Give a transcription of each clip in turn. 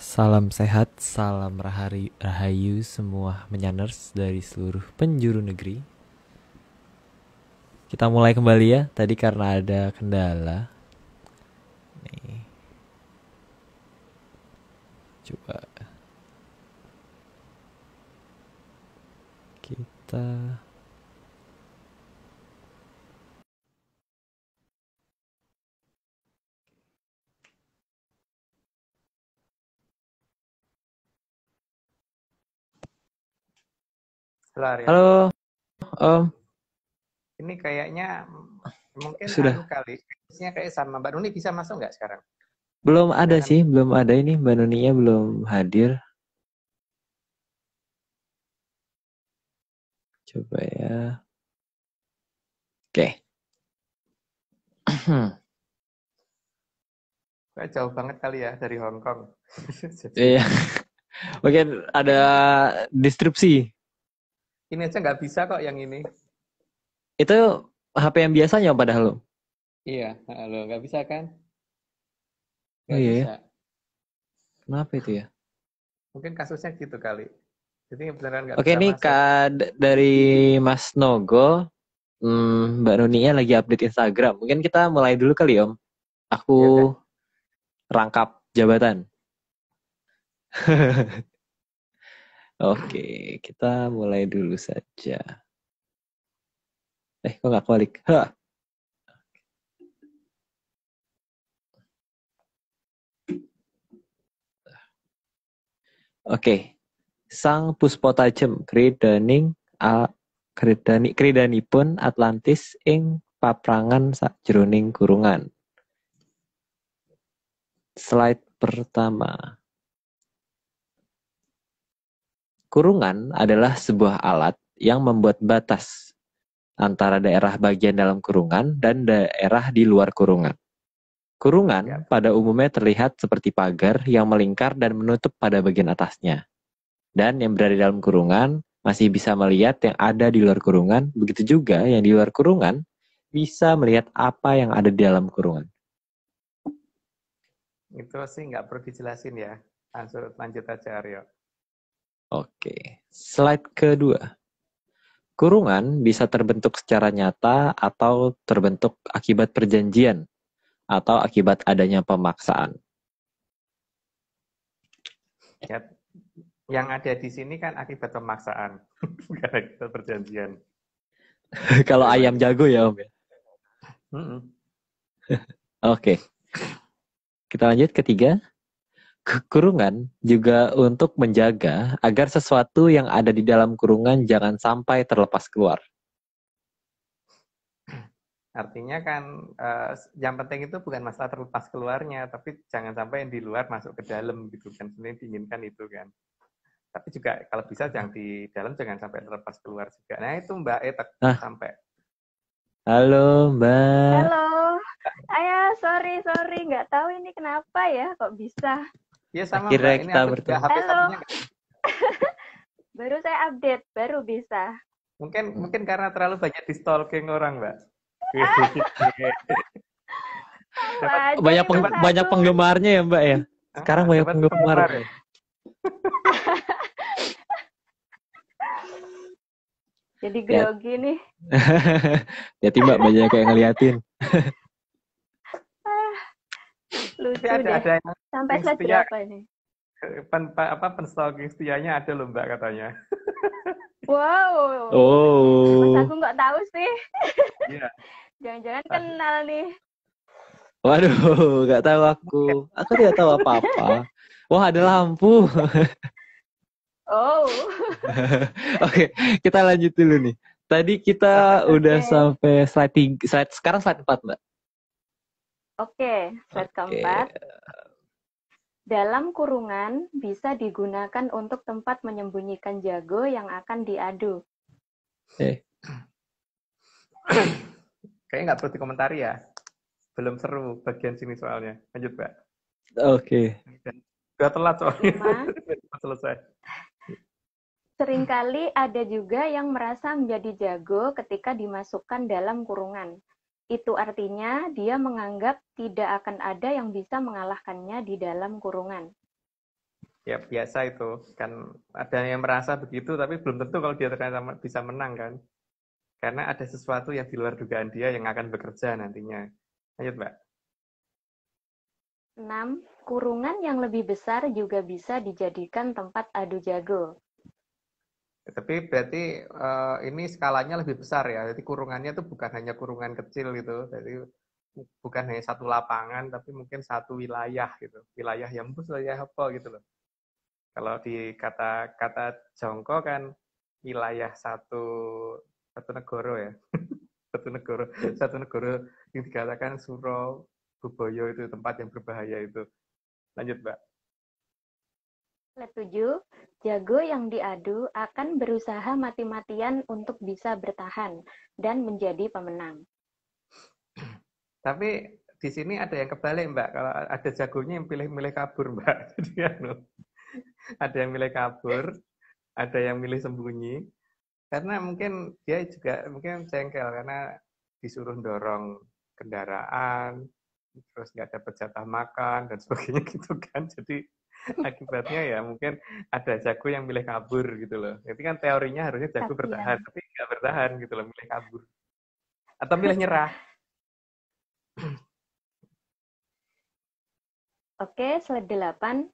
Salam sehat, salam rahayu semua menyaners dari seluruh penjuru negeri. Kita mulai kembali ya, tadi karena ada kendala. Nih, coba kita... Halo Arya. Halo, Om. Ini kayaknya mungkin Sudah. kali. Kayaknya kayak sama Mbak Nuni bisa masuk nggak sekarang? Belum ada Dengan sih, belum ada ini. Mbak Nuninya belum hadir. Coba ya. Oke. jauh banget kali ya dari Hong Kong. Iya, Jadi mungkin ada disrupsi. ini aja nggak bisa kok yang ini. Itu HP yang biasanya Om, padahal Om. Iya, halo, nggak bisa kan? Oh Nggak iya ya, bisa. kenapa itu ya? Mungkin kasusnya gitu kali. Jadi beneran nggak Oke, bisa ini masuk. dari Mas Nogo. Mbak Nuninya lagi update Instagram. Mungkin kita mulai dulu kali Om. Aku Ya udah. rangkap jabatan. Oke, kita mulai dulu saja. Kok nggak balik? Hah. Oke, sang puspa tajem kridanipun Atlantis ing paprangan sakjroning kurungan. Slide pertama. Kurungan adalah sebuah alat yang membuat batas antara daerah bagian dalam kurungan dan daerah di luar kurungan. Kurungan Ya. pada umumnya terlihat seperti pagar yang melingkar dan menutup pada bagian atasnya. Dan yang berada di dalam kurungan masih bisa melihat yang ada di luar kurungan, begitu juga yang di luar kurungan bisa melihat apa yang ada di dalam kurungan. Itu sih nggak perlu dijelasin ya. Lanjut aja Aryo. Oke, slide kedua. Kurungan bisa terbentuk secara nyata atau terbentuk akibat perjanjian atau akibat adanya pemaksaan. Ya, yang ada di sini kan akibat pemaksaan, bukan akibat perjanjian. Kalau Ayo ayam lanjut. jago ya Om ya. Oke, kita lanjut ketiga. Kurungan juga untuk menjaga agar sesuatu yang ada di dalam kurungan jangan sampai terlepas keluar. Artinya kan yang penting itu bukan masalah terlepas keluarnya, tapi jangan sampai yang di luar masuk ke dalam gitu kan. Sebenarnya diinginkan itu kan. Tapi juga kalau bisa yang di dalam jangan sampai terlepas keluar juga. Nah itu Mbak Etek Nah, sampai. halo Mbak. Halo, sorry, nggak tahu ini kenapa ya, kok bisa? Iya sama Mbak, Akhirnya ini kita aku juga bertemu. HP Halo, satunya baru saya update, baru bisa. mungkin karena terlalu banyak di stalking orang Mbak. dapat Aja Banyak nih Mas banyak Agung. penggemarnya ya Mbak ya. Sekarang banyak dapat penggemar. penggemar ya. Jadi Ya. grogi nih. Hati Mbak, banyak kayak ngeliatin. Lucu Tapi deh. ada yang Sampai slide setia, berapa ini? penstalking setianya ada loh Mbak katanya. Wow, Mas Oh. Agung nggak tahu sih. Iya. Jangan-jangan kenal nih. Waduh, nggak tahu aku. Aku tidak tahu apa-apa. Wah, ada lampu. Oh, Oke, kita lanjut dulu nih. Tadi kita udah Oke. sampai sekarang slide 4, Mbak. Oke, slide keempat. Dalam kurungan bisa digunakan untuk tempat menyembunyikan jago yang akan diadu. Kayaknya nggak perlu dikomentari ya. Belum seru bagian sini soalnya. Lanjut Mbak. Oke. Udah telat soalnya. Lima. Selesai. Seringkali ada juga yang merasa menjadi jago ketika dimasukkan dalam kurungan. Itu artinya dia menganggap tidak akan ada yang bisa mengalahkannya di dalam kurungan. Ya biasa itu kan, ada yang merasa begitu tapi belum tentu kalau dia ternyata bisa menang kan, karena ada sesuatu yang di luar dugaan dia yang akan bekerja nantinya. Lanjut Mbak. 6. Kurungan yang lebih besar juga bisa dijadikan tempat adu jago. Tapi berarti ini skalanya lebih besar ya, jadi kurungannya tuh bukan hanya kurungan kecil gitu, jadi bukan hanya satu lapangan tapi mungkin satu wilayah gitu, wilayah yang wilayah apa gitu loh. Kalau di kata jongko kan wilayah satu negara ya. Satu negara yang dikatakan Suro Buboyo itu tempat yang berbahaya itu. Lanjut, Mbak. Slide 7. Jago yang diadu akan berusaha mati-matian untuk bisa bertahan dan menjadi pemenang. Tapi di sini ada yang kebalik, Mbak. Kalau ada jagonya yang pilih-milih kabur, Mbak. Jadi ada yang milih kabur, ada yang milih sembunyi. Karena mungkin dia juga mungkin jengkel karena disuruh dorong kendaraan, terus nggak dapat jatah makan dan sebagainya gitu kan. Jadi akibatnya ya mungkin ada jago yang milih kabur gitu loh. Jadi kan teorinya harusnya jago bertahan, tapi nggak bertahan gitu loh, milih kabur. Atau milih nyerah. Oke, slide 8.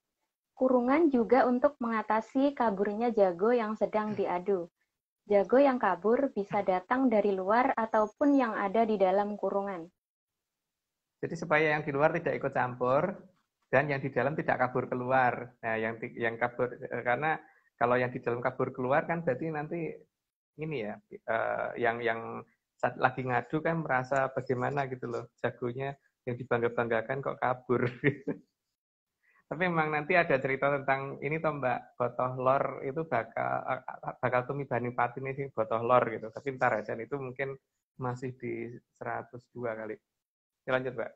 Kurungan juga untuk mengatasi kaburnya jago yang sedang diadu. Jago yang kabur bisa datang dari luar ataupun yang ada di dalam kurungan. Jadi supaya yang di luar tidak ikut campur dan yang di dalam tidak kabur keluar. Nah, yang kabur karena kalau yang di dalam kabur keluar kan berarti nanti ini ya yang saat lagi ngadu kan merasa bagaimana gitu loh, jagonya yang dibangga-banggakan kok kabur. Tapi memang nanti ada cerita tentang ini toh Mbak, Botoh Lor itu bakal tumibani patin ini sih Botoh Lor gitu. Tapi ntar aja itu mungkin masih di 102 kali. Ya, lanjut Mbak.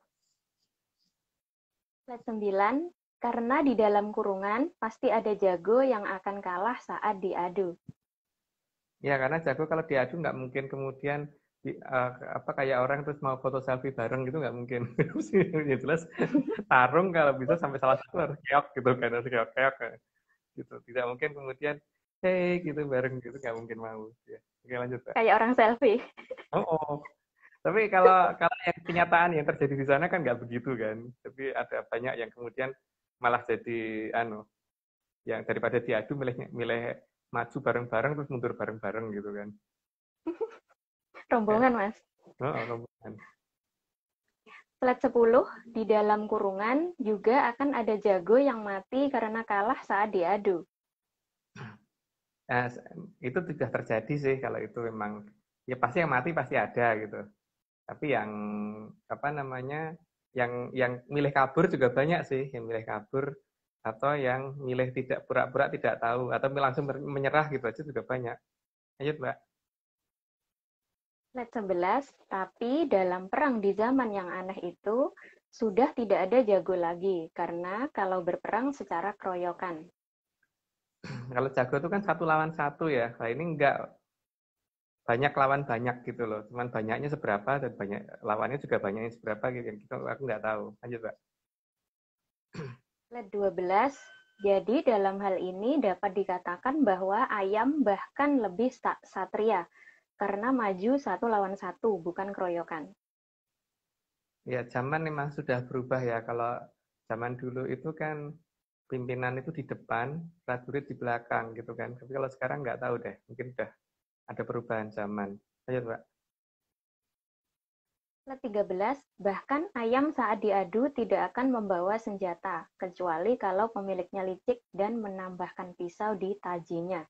Slide 9. Karena di dalam kurungan pasti ada jago yang akan kalah saat diadu. Ya karena jago kalau diadu nggak mungkin kemudian kayak orang terus mau foto selfie bareng gitu nggak mungkin. Ya jelas tarung kalau bisa sampai salah satu harus keok gitu kan, harus keok gitu. Tidak mungkin kemudian hey gitu bareng gitu, nggak mungkin mau. Ya. Oke lanjut Pak. Kayak orang selfie. Oh. Tapi kalau yang kenyataan yang terjadi di sana kan nggak begitu kan. Tapi ada banyak yang kemudian malah jadi yang daripada diadu milih maju bareng-bareng terus mundur bareng-bareng gitu kan. Rombongan, Mas. Rombongan. Slide 10. Di dalam kurungan juga akan ada jago yang mati karena kalah saat diadu. Nah, itu sudah terjadi sih kalau itu memang ya pasti yang mati pasti ada gitu. Tapi yang yang milih kabur juga banyak sih, yang milih kabur atau yang milih tidak pura-pura tidak tahu atau langsung menyerah gitu aja juga banyak. Lanjut, Mbak. Slide 11. Tapi dalam perang di zaman yang aneh itu sudah tidak ada jago lagi karena kalau berperang secara keroyokan. Kalau jago itu kan 1 lawan 1 ya. Nah ini enggak, banyak lawan banyak gitu loh. Cuman banyaknya seberapa dan banyak lawannya juga banyaknya seberapa gitu. Yang kita aku nggak tahu. Lanjut, Mbak. Slide 12. Jadi dalam hal ini dapat dikatakan bahwa ayam bahkan lebih satria karena maju 1 lawan 1 bukan keroyokan. Ya zaman memang sudah berubah ya. Kalau zaman dulu itu kan pimpinan itu di depan, prajurit di belakang gitu kan. Tapi kalau sekarang nggak tahu deh, mungkin udah ada perubahan zaman. Lanjut, Mbak. Slide 13. Bahkan ayam saat diadu tidak akan membawa senjata, kecuali kalau pemiliknya licik dan menambahkan pisau di tajinya.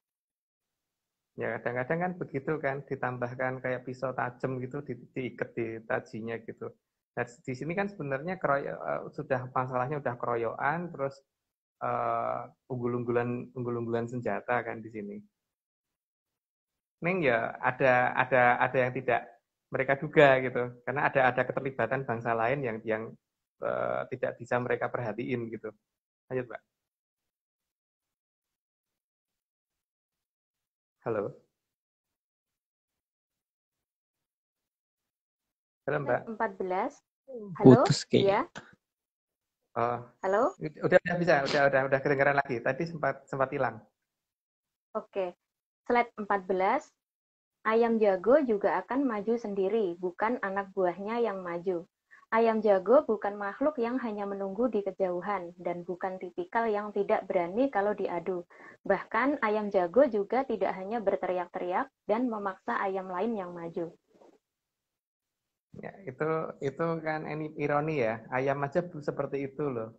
Ya kadang-kadang kan begitu kan, ditambahkan kayak pisau tajam gitu, diikat di tajinya gitu. Nah di sini kan sebenarnya sudah masalahnya udah keroyokan, terus unggul-unggulan senjata kan di sini. Neng ya ada yang tidak mereka duga gitu, karena ada keterlibatan bangsa lain yang tidak bisa mereka perhatiin gitu. Lanjut, Mbak. Halo. Halo, Mbak. 14. Halo, Putus kayaknya. ya. Oh, Halo? udah bisa, udah kedengaran lagi. Tadi sempat hilang. Oke. Slide 14. Ayam jago juga akan maju sendiri, bukan anak buahnya yang maju. Ayam jago bukan makhluk yang hanya menunggu di kejauhan, dan bukan tipikal yang tidak berani kalau diadu. Bahkan ayam jago juga tidak hanya berteriak-teriak dan memaksa ayam lain yang maju. Ya, itu kan ini ironi ya. Ayam aja seperti itu loh.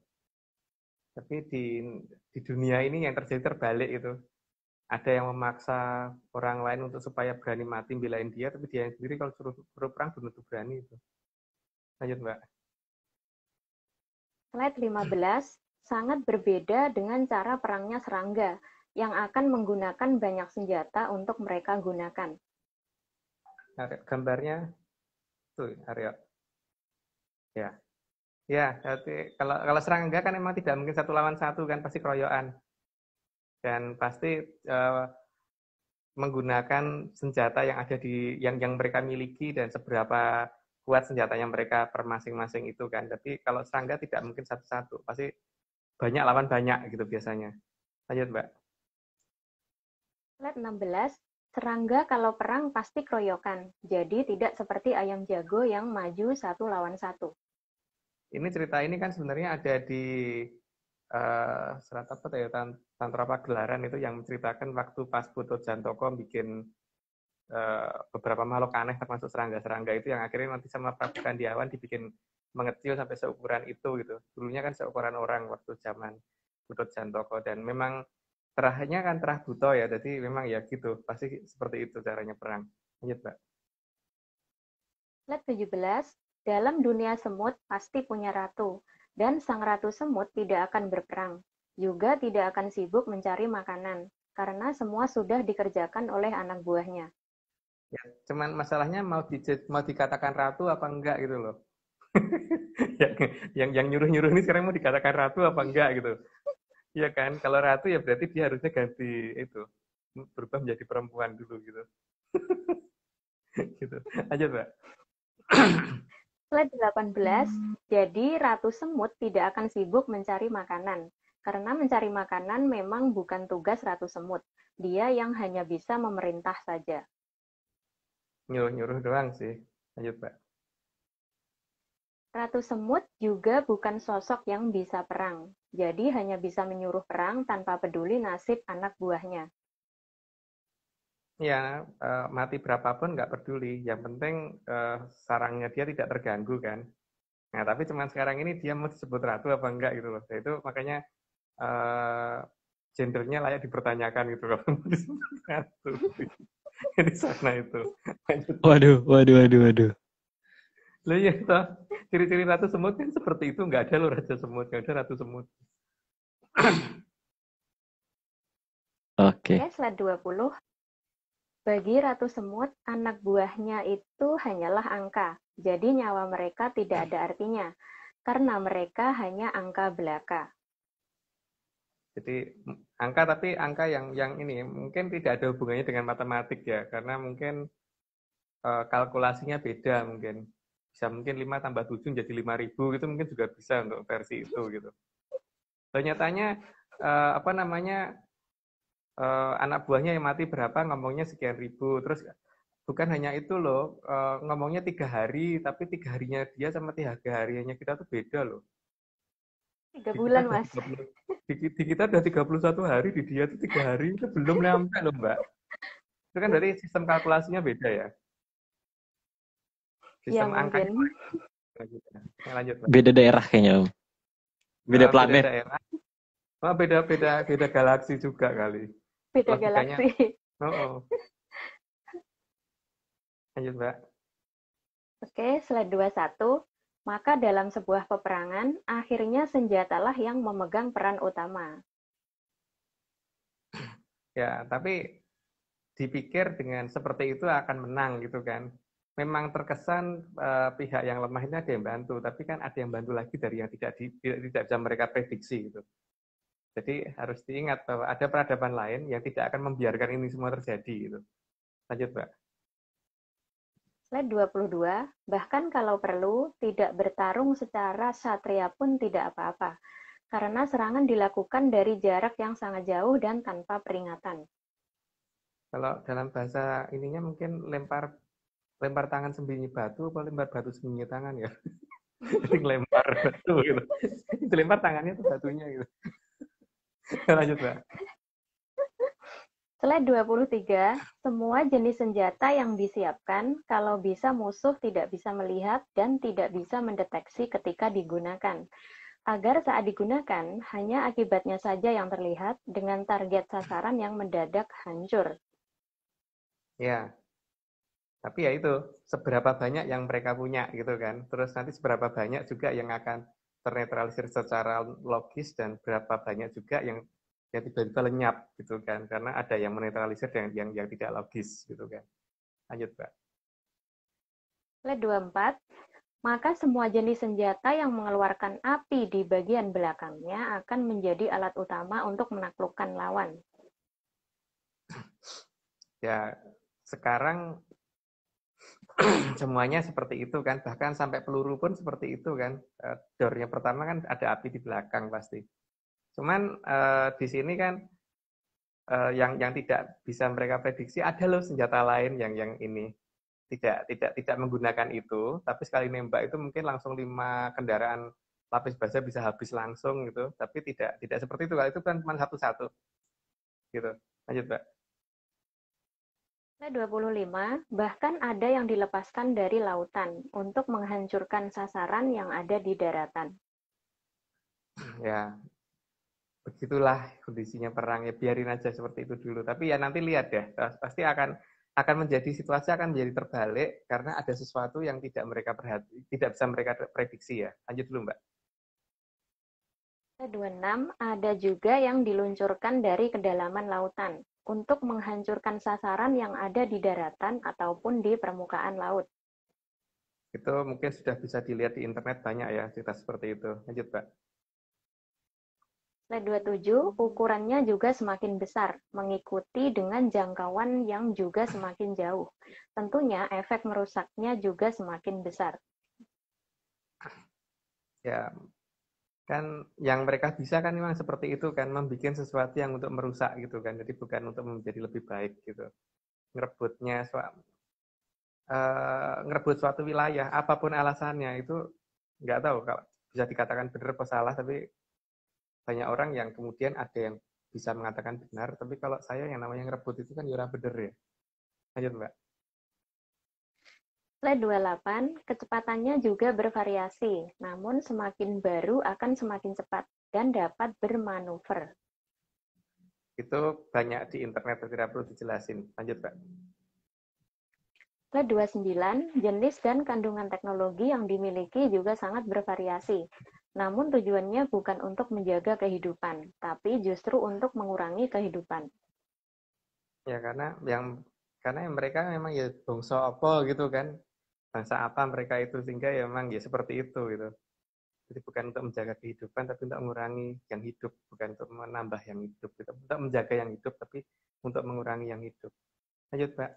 Tapi di dunia ini yang terjadi terbalik itu. Ada yang memaksa orang lain untuk supaya berani mati belain dia, tapi dia sendiri kalau suruh perang belum tentu berani itu. Lanjut, Mbak. Slide 15 sangat berbeda dengan cara perangnya serangga yang akan menggunakan banyak senjata untuk mereka gunakan. Gambarnya tuh, Aryo. Ya. Ya, jadi kalau serangga kan memang tidak mungkin 1 lawan 1 kan, pasti keroyokan. Dan pasti menggunakan senjata yang ada yang mereka miliki dan seberapa kuat senjatanya mereka per masing-masing itu kan. Tapi kalau serangga tidak mungkin satu-satu, pasti banyak lawan banyak gitu biasanya. Lanjut, Mbak. Slide 16, serangga kalau perang pasti keroyokan, jadi tidak seperti ayam jago yang maju 1 lawan 1. Ini cerita ini kan sebenarnya ada di serat apa ya, Tantra Pagelaran itu yang menceritakan waktu pas Putut Jantoko bikin beberapa makhluk aneh termasuk serangga-serangga itu yang akhirnya nanti sama Prabu Kandiawan dibikin mengecil sampai seukuran itu gitu. Dulunya kan seukuran orang waktu zaman Putut Jantoko dan memang terahnya kan terah buto ya, jadi memang ya gitu, pasti seperti itu caranya perang. Lanjut, Mbak. Slide 17, dalam dunia semut pasti punya ratu, dan sang ratu semut tidak akan berperang, juga tidak akan sibuk mencari makanan, karena semua sudah dikerjakan oleh anak buahnya. Ya, cuman masalahnya mau dikatakan ratu apa enggak gitu loh. yang nyuruh-nyuruh ini sekarang mau dikatakan ratu apa enggak gitu. Iya kan? Kalau ratu ya berarti dia harusnya ganti itu. Berubah menjadi perempuan dulu gitu. Gitu. Lanjut, Mbak. Slide 18, jadi ratu semut tidak akan sibuk mencari makanan, karena mencari makanan memang bukan tugas ratu semut. Dia yang hanya bisa memerintah saja. Nyuruh-nyuruh doang sih. Lanjut, Mbak. Ratu semut juga bukan sosok yang bisa perang, jadi hanya bisa menyuruh perang tanpa peduli nasib anak buahnya. Ya, mati berapapun nggak peduli. Yang penting sarangnya dia tidak terganggu kan. Nah, tapi cuman sekarang ini dia mau disebut ratu apa enggak gitu loh. Nah, itu makanya gendernya layak dipertanyakan gitu kalau mau disebut ratu. Di sana itu. Lanjut. Waduh, waduh, waduh, waduh. Lah ya, toh. Ciri-ciri ratu semut kan seperti itu. Nggak ada loh raja semut, nggak ada ratu semut. Oke. Oke, slide 20. Bagi ratu semut, anak buahnya itu hanyalah angka, jadi nyawa mereka tidak ada artinya, karena mereka hanya angka belaka. Jadi angka, tapi angka yang ini mungkin tidak ada hubungannya dengan matematik ya, karena mungkin kalkulasinya beda mungkin. Bisa mungkin 5 tambah 7 jadi 5.000 gitu mungkin juga bisa untuk versi itu gitu. Ternyatanya apa namanya anak buahnya yang mati berapa ngomongnya sekian ribu. Terus bukan hanya itu loh, ngomongnya 3 hari, tapi 3 harinya dia sama 3 harinya kita tuh beda loh. 3 Di kita bulan, udah Mas. 30, di kita udah 31 hari, di dia tuh 3 hari itu belum nyampe loh, Mbak. Itu kan dari sistem kalkulasinya beda ya. Ya, Sistem angkanya mungkin. lanjut, lanjut, Mbak. Beda daerah kayaknya, Om. Beda Beda planet. daerah. Oh, beda galaksi juga kali. Beda Logikanya. galaksi. Oh. Lanjut, Mbak. Oke, slide 21. Maka dalam sebuah peperangan, akhirnya senjatalah yang memegang peran utama. Ya, tapi dipikir dengan seperti itu akan menang gitu kan. Memang terkesan pihak yang lemah ini ada yang bantu, tapi kan ada yang bantu lagi dari yang tidak bisa mereka prediksi gitu. Jadi harus diingat bahwa ada peradaban lain yang tidak akan membiarkan ini semua terjadi gitu. Lanjut, Mbak. Slide 22, bahkan kalau perlu, tidak bertarung secara satria pun tidak apa-apa, karena serangan dilakukan dari jarak yang sangat jauh dan tanpa peringatan. Kalau dalam bahasa ininya mungkin lempar tangan sembunyi batu atau lempar batu sembunyi tangan ya. Jadi lempar batu gitu. Itu lempar tangannya tuh batunya gitu. Lanjut, Mbak. Slide 23, semua jenis senjata yang disiapkan kalau bisa musuh tidak bisa melihat dan tidak bisa mendeteksi ketika digunakan. Agar saat digunakan, hanya akibatnya saja yang terlihat dengan target sasaran yang mendadak hancur. Ya, tapi ya itu, seberapa banyak yang mereka punya gitu kan. Terus nanti seberapa banyak juga yang akan ternetralisir secara logis dan berapa banyak juga yang tiba-tiba lenyap gitu kan. Karena ada yang menetralisir dan yang tidak logis gitu kan. Lanjut, Mbak. Slide 24, maka semua jenis senjata yang mengeluarkan api di bagian belakangnya akan menjadi alat utama untuk menaklukkan lawan. Ya, sekarang semuanya seperti itu kan, bahkan sampai peluru pun seperti itu kan. Door-nya pertama kan ada api di belakang pasti. Cuman di sini kan yang tidak bisa mereka prediksi ada loh senjata lain yang ini tidak menggunakan itu, tapi sekali nembak itu mungkin langsung 5 kendaraan lapis baja bisa habis langsung gitu, tapi tidak seperti itu, kalau itu kan cuma satu-satu gitu. Lanjut, Mbak. Slide 25, bahkan ada yang dilepaskan dari lautan untuk menghancurkan sasaran yang ada di daratan. Ya, begitulah kondisinya perang, ya biarin aja seperti itu dulu, tapi ya nanti lihat ya, pasti akan menjadi situasi akan menjadi terbalik karena ada sesuatu yang tidak bisa mereka prediksi ya. Lanjut dulu, Mbak. Slide 26, ada juga yang diluncurkan dari kedalaman lautan untuk menghancurkan sasaran yang ada di daratan ataupun di permukaan laut. Itu mungkin sudah bisa dilihat di internet banyak ya cerita seperti itu. Lanjut, Mbak. Slide 27, ukurannya juga semakin besar, mengikuti dengan jangkauan yang juga semakin jauh. Tentunya efek merusaknya juga semakin besar. Ya, kan yang mereka bisa kan memang seperti itu kan, membuat sesuatu yang untuk merusak gitu kan, jadi bukan untuk menjadi lebih baik gitu. Ngerebut suatu wilayah apapun alasannya itu nggak tahu kalau bisa dikatakan benar atau salah, tapi banyak orang yang kemudian ada yang bisa mengatakan benar, tapi kalau saya yang namanya ngerebut itu kan ya benar ya. Lanjut, Mbak. Slide 28, kecepatannya juga bervariasi, namun semakin baru akan semakin cepat dan dapat bermanuver. Itu banyak di internet, tidak perlu dijelasin. Lanjut, Mbak. Slide 29, jenis dan kandungan teknologi yang dimiliki juga sangat bervariasi. Namun tujuannya bukan untuk menjaga kehidupan, tapi justru untuk mengurangi kehidupan. Ya karena mereka memang ya bangsa apa gitu kan, bangsa apa mereka itu, sehingga ya memang ya seperti itu gitu. Jadi bukan untuk menjaga kehidupan, tapi untuk mengurangi yang hidup, bukan untuk menambah yang hidup, gitu. Untuk menjaga yang hidup, tapi untuk mengurangi yang hidup. Lanjut, Mbak.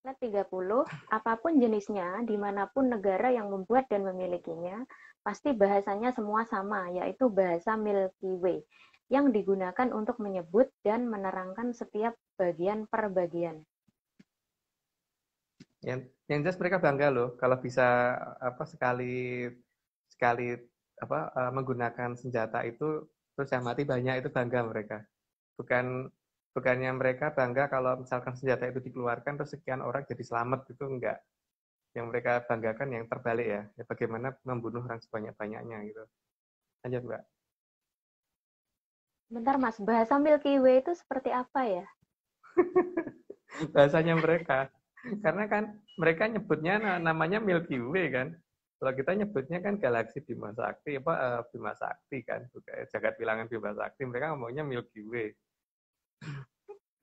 Slide 30, apapun jenisnya, dimanapun negara yang membuat dan memilikinya, pasti bahasanya semua sama, yaitu bahasa Milky Way, yang digunakan untuk menyebut dan menerangkan setiap bagian per bagian. Yang jelas mereka bangga loh kalau bisa sekali sekali menggunakan senjata itu terus yang mati banyak, itu bangga mereka. Bukannya mereka bangga kalau misalkan senjata itu dikeluarkan terus sekian orang jadi selamat, itu enggak. Yang mereka banggakan yang terbalik ya bagaimana membunuh orang sebanyak-banyaknya gitu. Lanjut, Mbak. Bentar Mas, bahasa Milky Way itu seperti apa ya? Bahasanya mereka. Karena kan mereka nyebutnya namanya Milky Way kan. Kalau kita nyebutnya kan galaksi Bima Sakti, Bima Sakti kan, jagat bilangan Bima Sakti, mereka ngomongnya Milky Way.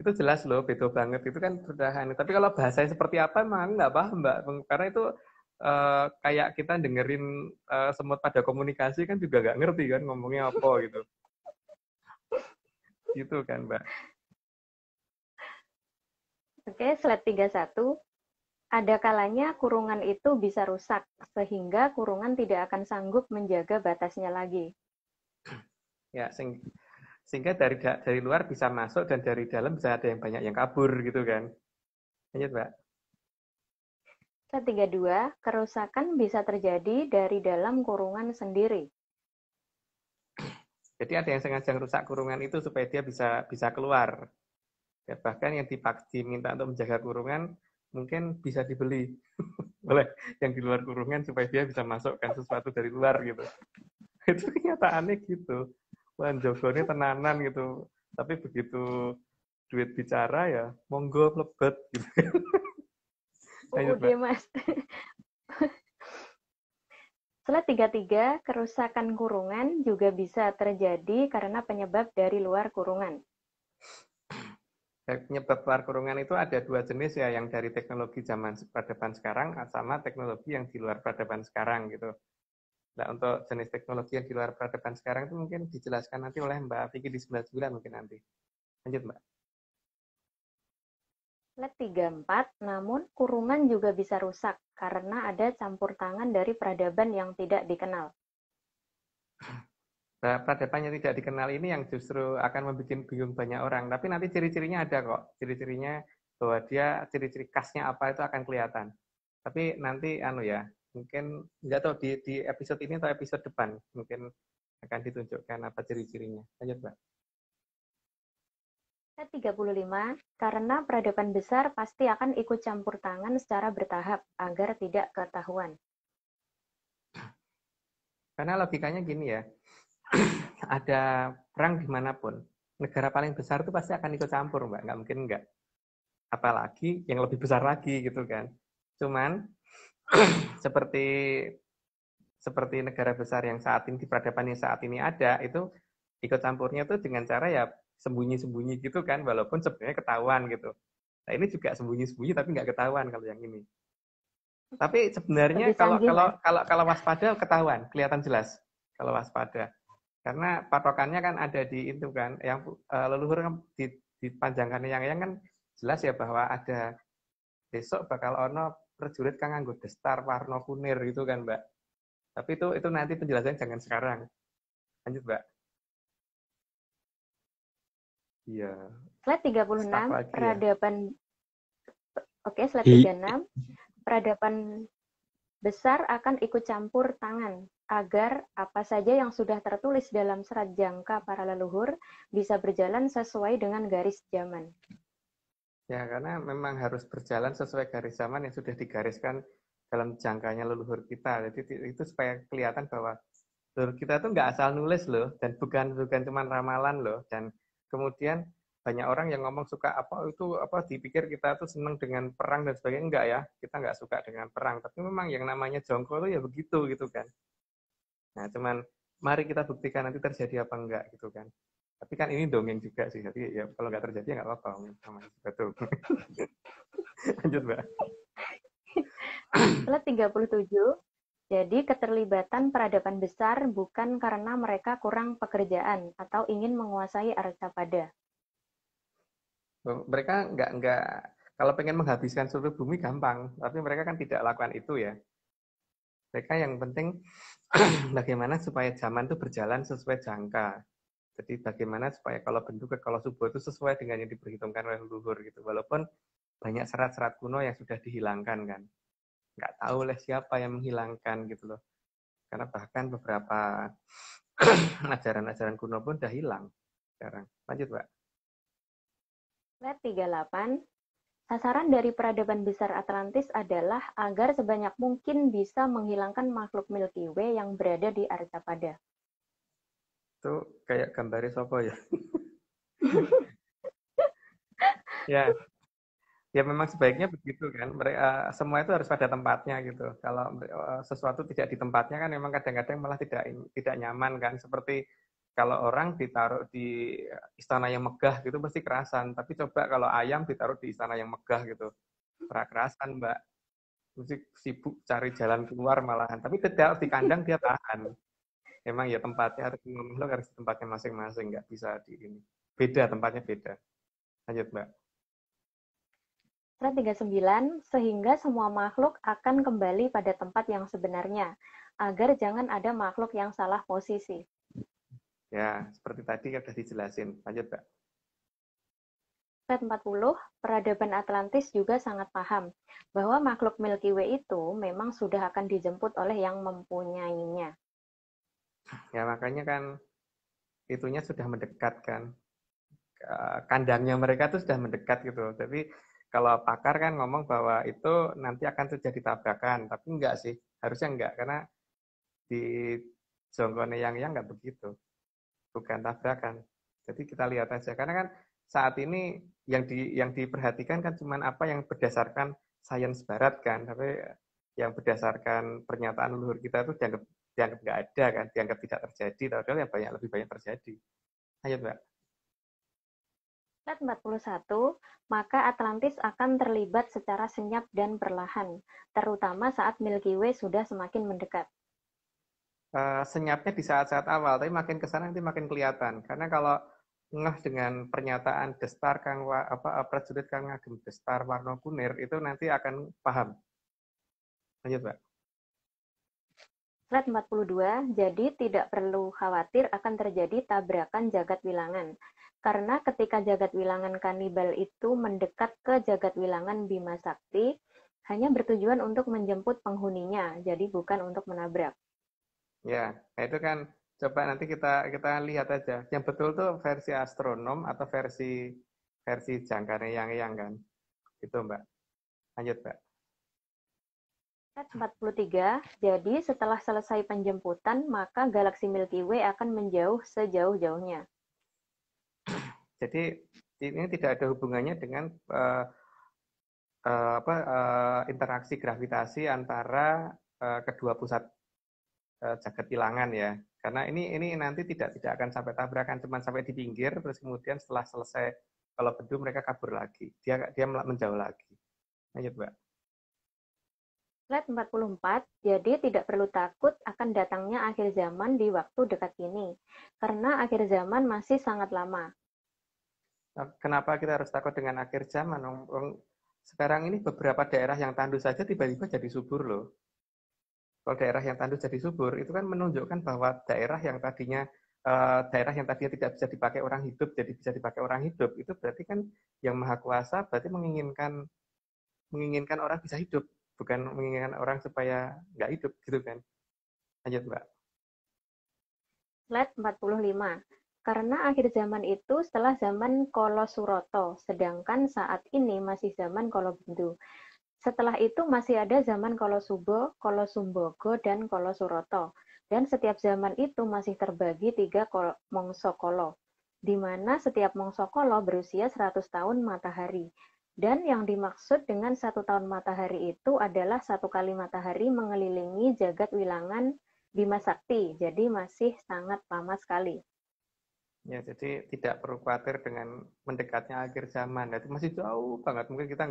Itu jelas loh, beda banget. Itu kan sudah aneh. Tapi kalau bahasanya seperti apa, emang nggak paham, Mbak. Karena itu kayak kita dengerin semut pada komunikasi kan juga nggak ngerti kan ngomongnya apa gitu. Gitu kan, Mbak. Oke, slide 31. Ada kalanya kurungan itu bisa rusak, sehingga kurungan tidak akan sanggup menjaga batasnya lagi. Ya, sehingga dari luar bisa masuk dan dari dalam bisa ada yang banyak yang kabur gitu kan. Lanjut, Mbak. Ketiga dua, kerusakan bisa terjadi dari dalam kurungan sendiri. Jadi ada yang sengaja rusak kurungan itu supaya dia bisa keluar. Ya, bahkan yang diminta untuk menjaga kurungan mungkin bisa dibeli oleh yang di luar kurungan supaya dia bisa masukkan sesuatu dari luar gitu. Itu kenyataannya gitu. Wah, jogone tenanan gitu. Tapi begitu duit bicara ya, monggo mlebet gitu. Lanjut, Udah Mbak. Mas. Slide 33, kerusakan kurungan juga bisa terjadi karena penyebab dari luar kurungan. Penyebab luar kurungan itu ada dua jenis ya, yang dari teknologi zaman peradaban sekarang sama teknologi yang di luar peradaban sekarang gitu. Nah, untuk jenis teknologi yang di luar peradaban sekarang itu mungkin dijelaskan nanti oleh Mbak Vicky di 99 mungkin nanti. Lanjut, Mbak. Slide 34, namun kurungan juga bisa rusak karena ada campur tangan dari peradaban yang tidak dikenal. Nah, peradaban yang tidak dikenal ini yang justru akan membuat bingung banyak orang. Tapi nanti ciri-cirinya ada kok. Ciri-cirinya bahwa dia ciri-ciri khasnya apa itu akan kelihatan. Tapi nanti mungkin nggak tahu di episode ini atau episode depan mungkin akan ditunjukkan apa ciri-cirinya. Lanjut, Mbak. 35, karena peradaban besar pasti akan ikut campur tangan secara bertahap agar tidak ketahuan. Karena logikanya gini ya, ada perang dimanapun, negara paling besar itu pasti akan ikut campur, Mbak. Nggak mungkin nggak. Apalagi yang lebih besar lagi gitu kan. Cuman seperti negara besar yang saat ini di peradaban yang saat ini ada, itu ikut campurnya tuh dengan cara ya sembunyi-sembunyi gitu kan, walaupun sebenarnya ketahuan gitu. Nah, ini juga sembunyi-sembunyi tapi nggak ketahuan kalau yang ini. Tapi sebenarnya Lebih canggih, Mas. kalau waspada ketahuan, kelihatan jelas kalau waspada. Karena patokannya kan ada di itu kan, yang leluhur kan dipanjangkan yang kan jelas ya bahwa ada besok bakal ono prajurit kang nganggo destar warna kunir gitu kan, Mbak. Tapi itu nanti penjelasannya jangan sekarang. Lanjut, Mbak. Iya. Slide Staff 36, lagi ya. peradaban Oke, slide 36. Peradaban besar akan ikut campur tangan agar apa saja yang sudah tertulis dalam serat jangka para leluhur bisa berjalan sesuai dengan garis zaman. Ya, karena memang harus berjalan sesuai garis zaman yang sudah digariskan dalam jangkanya leluhur kita. Jadi itu supaya kelihatan bahwa leluhur kita tuh nggak asal nulis loh, dan bukan cuma ramalan loh. Dan kemudian banyak orang yang ngomong suka dipikir kita tuh seneng dengan perang dan sebagainya. Enggak ya, kita nggak suka dengan perang. Tapi memang yang namanya jongko tuh ya begitu gitu kan. Nah, cuman mari kita buktikan nanti terjadi apa enggak gitu kan. Tapi kan ini dongeng juga sih, jadi ya kalau nggak terjadi ya nggak apa-apa. Betul. Lanjut, Mbak. Slide 37. Jadi keterlibatan peradaban besar bukan karena mereka kurang pekerjaan atau ingin menguasai Arcapada. Mereka nggak kalau pengen menghabiskan seluruh bumi gampang, tapi mereka kan tidak lakukan itu ya. Mereka yang penting bagaimana supaya zaman itu berjalan sesuai jangka. Jadi bagaimana supaya kalau bentuk kalau subuh itu sesuai dengan yang diperhitungkan oleh leluhur gitu. Walaupun banyak serat-serat kuno yang sudah dihilangkan kan. Nggak tahu oleh siapa yang menghilangkan gitu loh. Karena bahkan beberapa ajaran-ajaran kuno pun udah hilang sekarang. Lanjut, Pak. Slide 38. Sasaran dari peradaban besar Atlantis adalah agar sebanyak mungkin bisa menghilangkan makhluk Milky Way yang berada di Arcapada. Itu kayak gambarnya sopo ya. Ya, ya memang sebaiknya begitu kan. Mereka semua itu harus pada tempatnya gitu. Kalau sesuatu tidak di tempatnya kan memang kadang-kadang malah tidak nyaman kan. Seperti kalau orang ditaruh di istana yang megah gitu pasti kerasan. Tapi coba kalau ayam ditaruh di istana yang megah gitu, kerasan, Mbak. Mesti sibuk cari jalan keluar malahan. Tapi tidak di kandang dia tahan. Memang ya tempatnya harus harus di tempatnya masing-masing, nggak bisa di ini. Beda tempatnya beda. Lanjut, Mbak. Slide 39, sehingga semua makhluk akan kembali pada tempat yang sebenarnya, agar jangan ada makhluk yang salah posisi. Ya, seperti tadi sudah dijelasin. Lanjut, Mbak. Slide 40, peradaban Atlantis juga sangat paham bahwa makhluk Milky Way itu memang sudah akan dijemput oleh yang mempunyainya. Ya, makanya kan itunya sudah mendekat kan. Kandangnya mereka itu sudah mendekat gitu. Tapi kalau pakar kan ngomong bahwa itu nanti akan terjadi tabrakan. Tapi enggak sih. Harusnya enggak. Karena di Jongkone yang enggak begitu. Bukan tabrakan. Jadi kita lihat aja. Karena kan saat ini yang diperhatikan kan cuma apa yang berdasarkan sains barat kan, tapi yang berdasarkan pernyataan leluhur kita itu dianggap nggak ada kan, dianggap tidak terjadi, padahal yang lebih banyak terjadi. Ayo Mbak. Slide 41, maka Atlantis akan terlibat secara senyap dan perlahan, terutama saat Milky Way sudah semakin mendekat. Senyapnya di saat-saat awal, tapi makin ke sana nanti makin kelihatan. Karena kalau ngeh dengan pernyataan destar kang prajurit kang ngagem destar warna kunir itu nanti akan paham. Lanjut, Mbak. Slide 42, jadi tidak perlu khawatir akan terjadi tabrakan jagat wilangan. Karena ketika jagat wilangan kanibal itu mendekat ke jagat wilangan Bima Sakti, hanya bertujuan untuk menjemput penghuninya, jadi bukan untuk menabrak. Ya, itu kan coba nanti kita lihat aja. Yang betul tuh versi astronom atau versi jangkar yang kan. Itu Mbak. Lanjut Mbak. 43, jadi setelah selesai penjemputan, maka galaksi Milky Way akan menjauh sejauh-jauhnya. Jadi ini tidak ada hubungannya dengan interaksi gravitasi antara kedua pusat jagat wilangan ya. Karena ini nanti tidak akan sampai tabrakan, cuma sampai di pinggir, terus kemudian setelah selesai kalau bedu mereka kabur lagi. Dia menjauh lagi. Lanjut Mbak. Slide 44, jadi tidak perlu takut akan datangnya akhir zaman di waktu dekat ini, karena akhir zaman masih sangat lama. Kenapa kita harus takut dengan akhir zaman? Sekarang ini beberapa daerah yang tandus saja tiba-tiba jadi subur loh. Kalau daerah yang tandus jadi subur, itu kan menunjukkan bahwa daerah yang tadinya tidak bisa dipakai orang hidup jadi bisa dipakai orang hidup. Itu berarti kan yang maha kuasa berarti menginginkan orang bisa hidup, bukan menginginkan orang supaya nggak hidup gitu kan. Lanjut Mbak. Slide 45. Karena akhir zaman itu setelah zaman Kolo Suroto, sedangkan saat ini masih zaman Kolo Bendu. Setelah itu masih ada zaman Kolo Subo, Kolo Sumbogo, dan Kolo Suroto. Dan setiap zaman itu masih terbagi 3 mongso kolo, di mana setiap mongso kolo berusia 100 tahun matahari. Dan yang dimaksud dengan 1 tahun matahari itu adalah 1 kali matahari mengelilingi jagat wilangan Bima Sakti. Jadi masih sangat lama sekali. Ya, jadi tidak perlu khawatir dengan mendekatnya akhir zaman. Itu masih jauh banget. Mungkin kita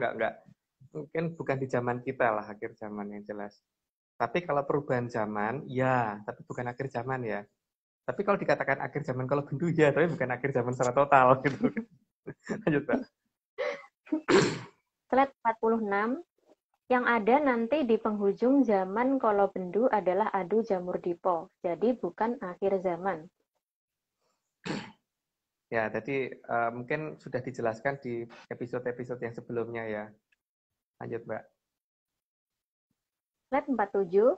mungkin bukan di zaman kita lah akhir zaman yang jelas. Tapi kalau perubahan zaman, ya, tapi bukan akhir zaman ya. Tapi kalau dikatakan akhir zaman kalau Bendu ya, tapi bukan akhir zaman secara total gitu. Lanjut, Pak. Slide 46. Yang ada nanti di penghujung zaman Kolo Bendu adalah Adu Jamur Dipo. Jadi bukan akhir zaman. Ya, tadi mungkin sudah dijelaskan di episode-episode yang sebelumnya ya. Lanjut, Mbak. Slide 47.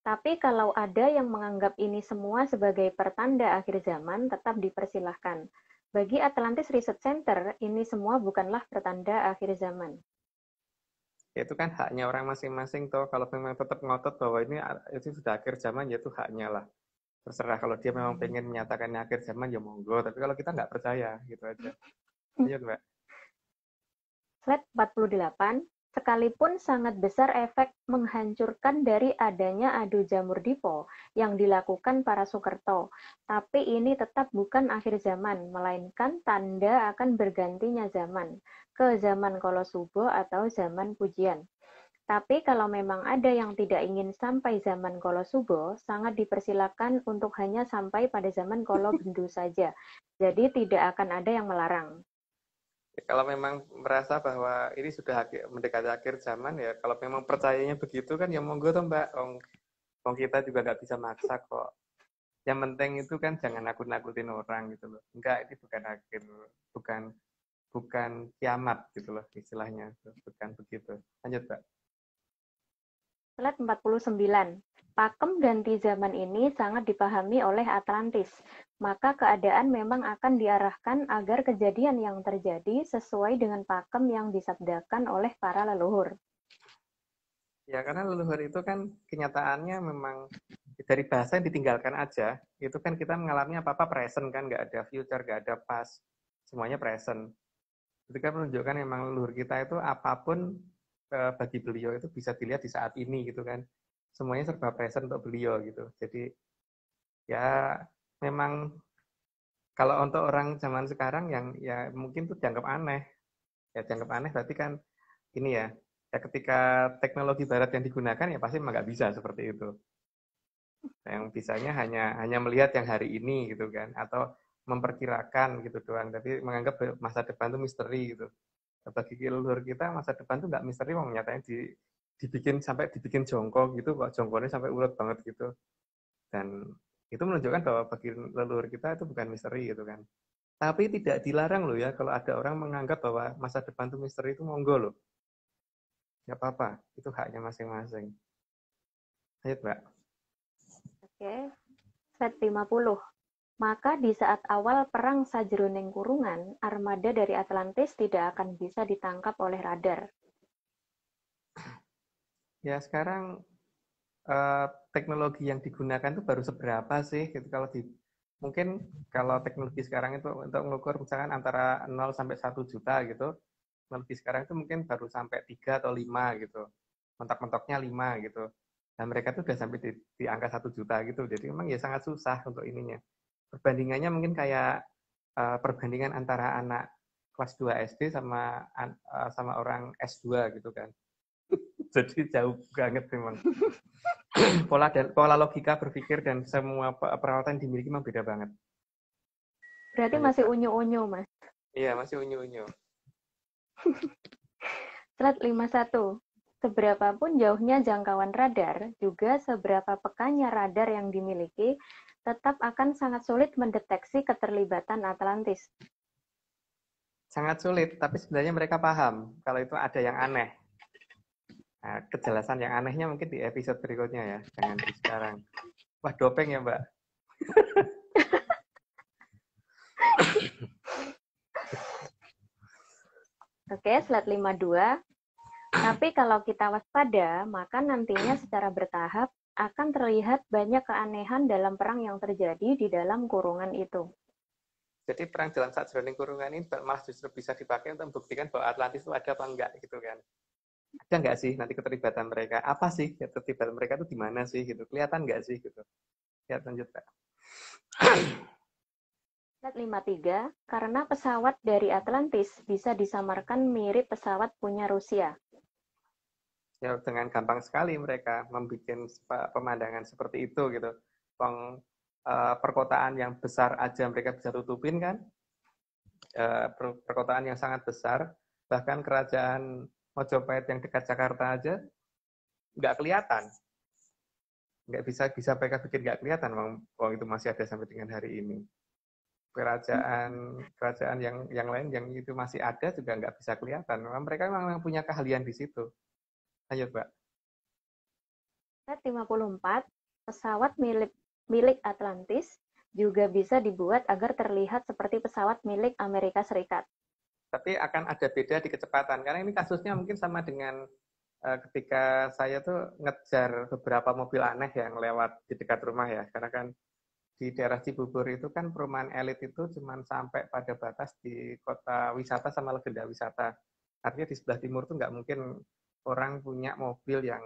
Tapi kalau ada yang menganggap ini semua sebagai pertanda akhir zaman, tetap dipersilahkan. Bagi Atlantis Research Center, ini semua bukanlah pertanda akhir zaman. Itu kan haknya orang masing-masing toh. Kalau memang tetap ngotot bahwa itu sudah akhir zaman, ya itu haknya lah. Terserah kalau dia memang pengen menyatakannya akhir zaman, ya monggo. Tapi kalau kita nggak percaya, gitu aja. Lanjut, Mbak. Slide 48. Sekalipun sangat besar efek menghancurkan dari adanya adu jamur dipo yang dilakukan para Sukerto, tapi ini tetap bukan akhir zaman, melainkan tanda akan bergantinya zaman, ke zaman Kolosubo atau zaman pujian. Tapi kalau memang ada yang tidak ingin sampai zaman Kolosubo, sangat dipersilakan untuk hanya sampai pada zaman Kolo Bendu saja. Jadi tidak akan ada yang melarang. Kalau memang merasa bahwa ini sudah mendekati akhir zaman ya, kalau memang percayanya begitu kan ya monggo toh Mbak. Wong kita juga nggak bisa maksa kok. Yang penting itu kan jangan nakut-nakutin orang gitu loh. Enggak, ini bukan akhir, bukan bukan kiamat gitu loh istilahnya. Bukan begitu. Lanjut Mbak. Slide 49. Pakem ganti zaman ini sangat dipahami oleh Atlantis, maka keadaan memang akan diarahkan agar kejadian yang terjadi sesuai dengan pakem yang disabdakan oleh para leluhur. Ya karena leluhur itu kan kenyataannya memang dari bahasa yang ditinggalkan aja, itu kan kita mengalami apa-apa present kan, nggak ada future, nggak ada past, semuanya present. Itu kan menunjukkan memang leluhur kita itu apapun bagi beliau itu bisa dilihat di saat ini gitu kan. Semuanya serba present untuk beliau gitu. Jadi ya memang kalau untuk orang zaman sekarang yang ya mungkin tuh dianggap aneh. Ya dianggap aneh berarti kan ini ya, ya ketika teknologi barat yang digunakan ya pasti memang nggak bisa seperti itu. Yang bisanya hanya melihat yang hari ini gitu kan, atau memperkirakan gitu doang. Tapi menganggap masa depan itu misteri gitu. Bagi leluhur kita masa depan tuh nggak misteri, mau nyatanya dibikin jongkok gitu kok, jongkoknya sampai ulet banget gitu. Dan itu menunjukkan bahwa bagi leluhur kita itu bukan misteri gitu kan. Tapi tidak dilarang loh ya kalau ada orang menganggap bahwa masa depan itu misteri, itu monggo loh. Nggak apa-apa, itu haknya masing-masing. Ayo Mbak. Oke. Slide 50. Maka di saat awal perang sajroning kurungan, armada dari Atlantis tidak akan bisa ditangkap oleh radar. Ya sekarang teknologi yang digunakan itu baru seberapa sih? Gitu. Mungkin kalau teknologi sekarang itu untuk mengukur misalkan antara 0 sampai 1 juta gitu, teknologi sekarang itu mungkin baru sampai 3 atau 5 gitu. Mentok-mentoknya 5 gitu. Dan mereka tuh udah sampai di angka 1 juta gitu. Jadi memang ya sangat susah untuk ininya. Perbandingannya mungkin kayak perbandingan antara anak kelas 2 SD sama orang S2 gitu kan. Jadi jauh banget memang. Pola logika berpikir dan semua peralatan dimiliki memang beda banget. Berarti Lanjut, masih Pak. unyu-unyu, Mas. Iya, masih unyu-unyu. Slide 51. Seberapapun jauhnya jangkauan radar, juga seberapa pekanya radar yang dimiliki, tetap akan sangat sulit mendeteksi keterlibatan Atlantis. Sangat sulit, tapi sebenarnya mereka paham kalau itu ada yang aneh. Nah, kejelasan yang anehnya mungkin di episode berikutnya ya, jangan di sekarang. Wah, dopeng ya, Mbak. Oke, slide 52. Tapi kalau kita waspada, maka nantinya secara bertahap akan terlihat banyak keanehan dalam perang yang terjadi di dalam kurungan itu. Jadi perang dalam sajroning kurungan ini malah justru bisa dipakai untuk membuktikan bahwa Atlantis itu ada apa enggak gitu kan. Ada enggak sih nanti keterlibatan mereka? Apa sih keterlibatan mereka itu di mana sih gitu? Kelihatan enggak sih gitu? Ya, lanjut, Pak. Slide 53, karena pesawat dari Atlantis bisa disamarkan mirip pesawat punya Rusia. Ya dengan gampang sekali mereka membuat pemandangan seperti itu gitu. Perkotaan yang besar aja mereka bisa tutupin kan. Perkotaan yang sangat besar, bahkan kerajaan Mojopahit yang dekat Jakarta aja nggak kelihatan. Nggak bisa mereka bikin nggak kelihatan, itu masih ada sampai dengan hari ini. Kerajaan yang lain yang itu masih ada juga nggak bisa kelihatan. Mereka memang punya keahlian di situ. Ayo, Mbak. 54, pesawat milik Atlantis juga bisa dibuat agar terlihat seperti pesawat milik Amerika Serikat. Tapi akan ada beda di kecepatan. Karena ini kasusnya mungkin sama dengan ketika saya tuh ngejar beberapa mobil aneh yang lewat di dekat rumah ya. Karena kan di daerah Cibubur itu kan perumahan elit itu cuma sampai pada batas di kota wisata sama legenda wisata. Artinya di sebelah timur tuh nggak mungkin orang punya mobil yang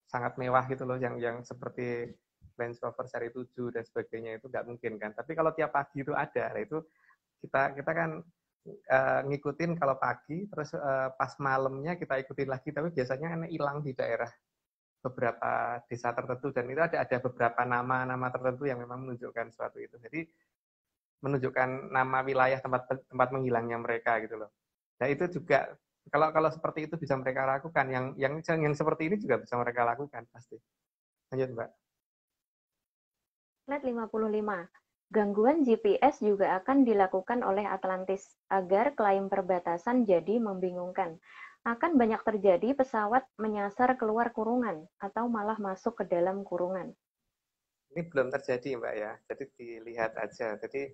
sangat mewah gitu loh, yang seperti Range Rover seri 7 dan sebagainya, itu nggak mungkin kan. Tapi kalau tiap pagi itu ada, nah itu kita kan ngikutin kalau pagi, terus pas malamnya kita ikutin lagi, tapi biasanya kan hilang di daerah beberapa desa tertentu, dan itu ada beberapa nama-nama tertentu yang memang menunjukkan suatu itu. Jadi menunjukkan nama wilayah tempat menghilangnya mereka gitu loh. Nah itu juga kalau seperti itu bisa mereka lakukan, yang seperti ini juga bisa mereka lakukan pasti. Lanjut Mbak. Slide 55. Gangguan GPS juga akan dilakukan oleh Atlantis agar klaim perbatasan jadi membingungkan. Akan banyak terjadi pesawat menyasar keluar kurungan atau malah masuk ke dalam kurungan. Ini belum terjadi Mbak ya, jadi dilihat aja. Jadi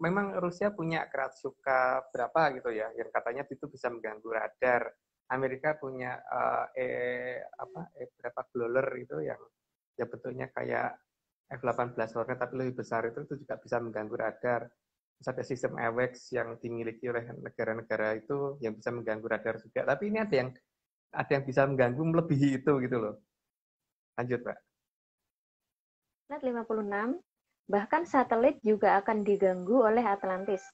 memang Rusia punya Kratsuka berapa gitu ya, yang katanya itu bisa mengganggu radar. Amerika punya berapa Growler itu yang ya bentuknya kayak F-18 Hornet tapi lebih besar itu juga bisa mengganggu radar. Terus ada sistem AWACS yang dimiliki oleh negara-negara itu yang bisa mengganggu radar juga. Tapi ini ada yang bisa mengganggu melebihi itu gitu loh. Lanjut Pak. Slide 56. Bahkan satelit juga akan diganggu oleh Atlantis.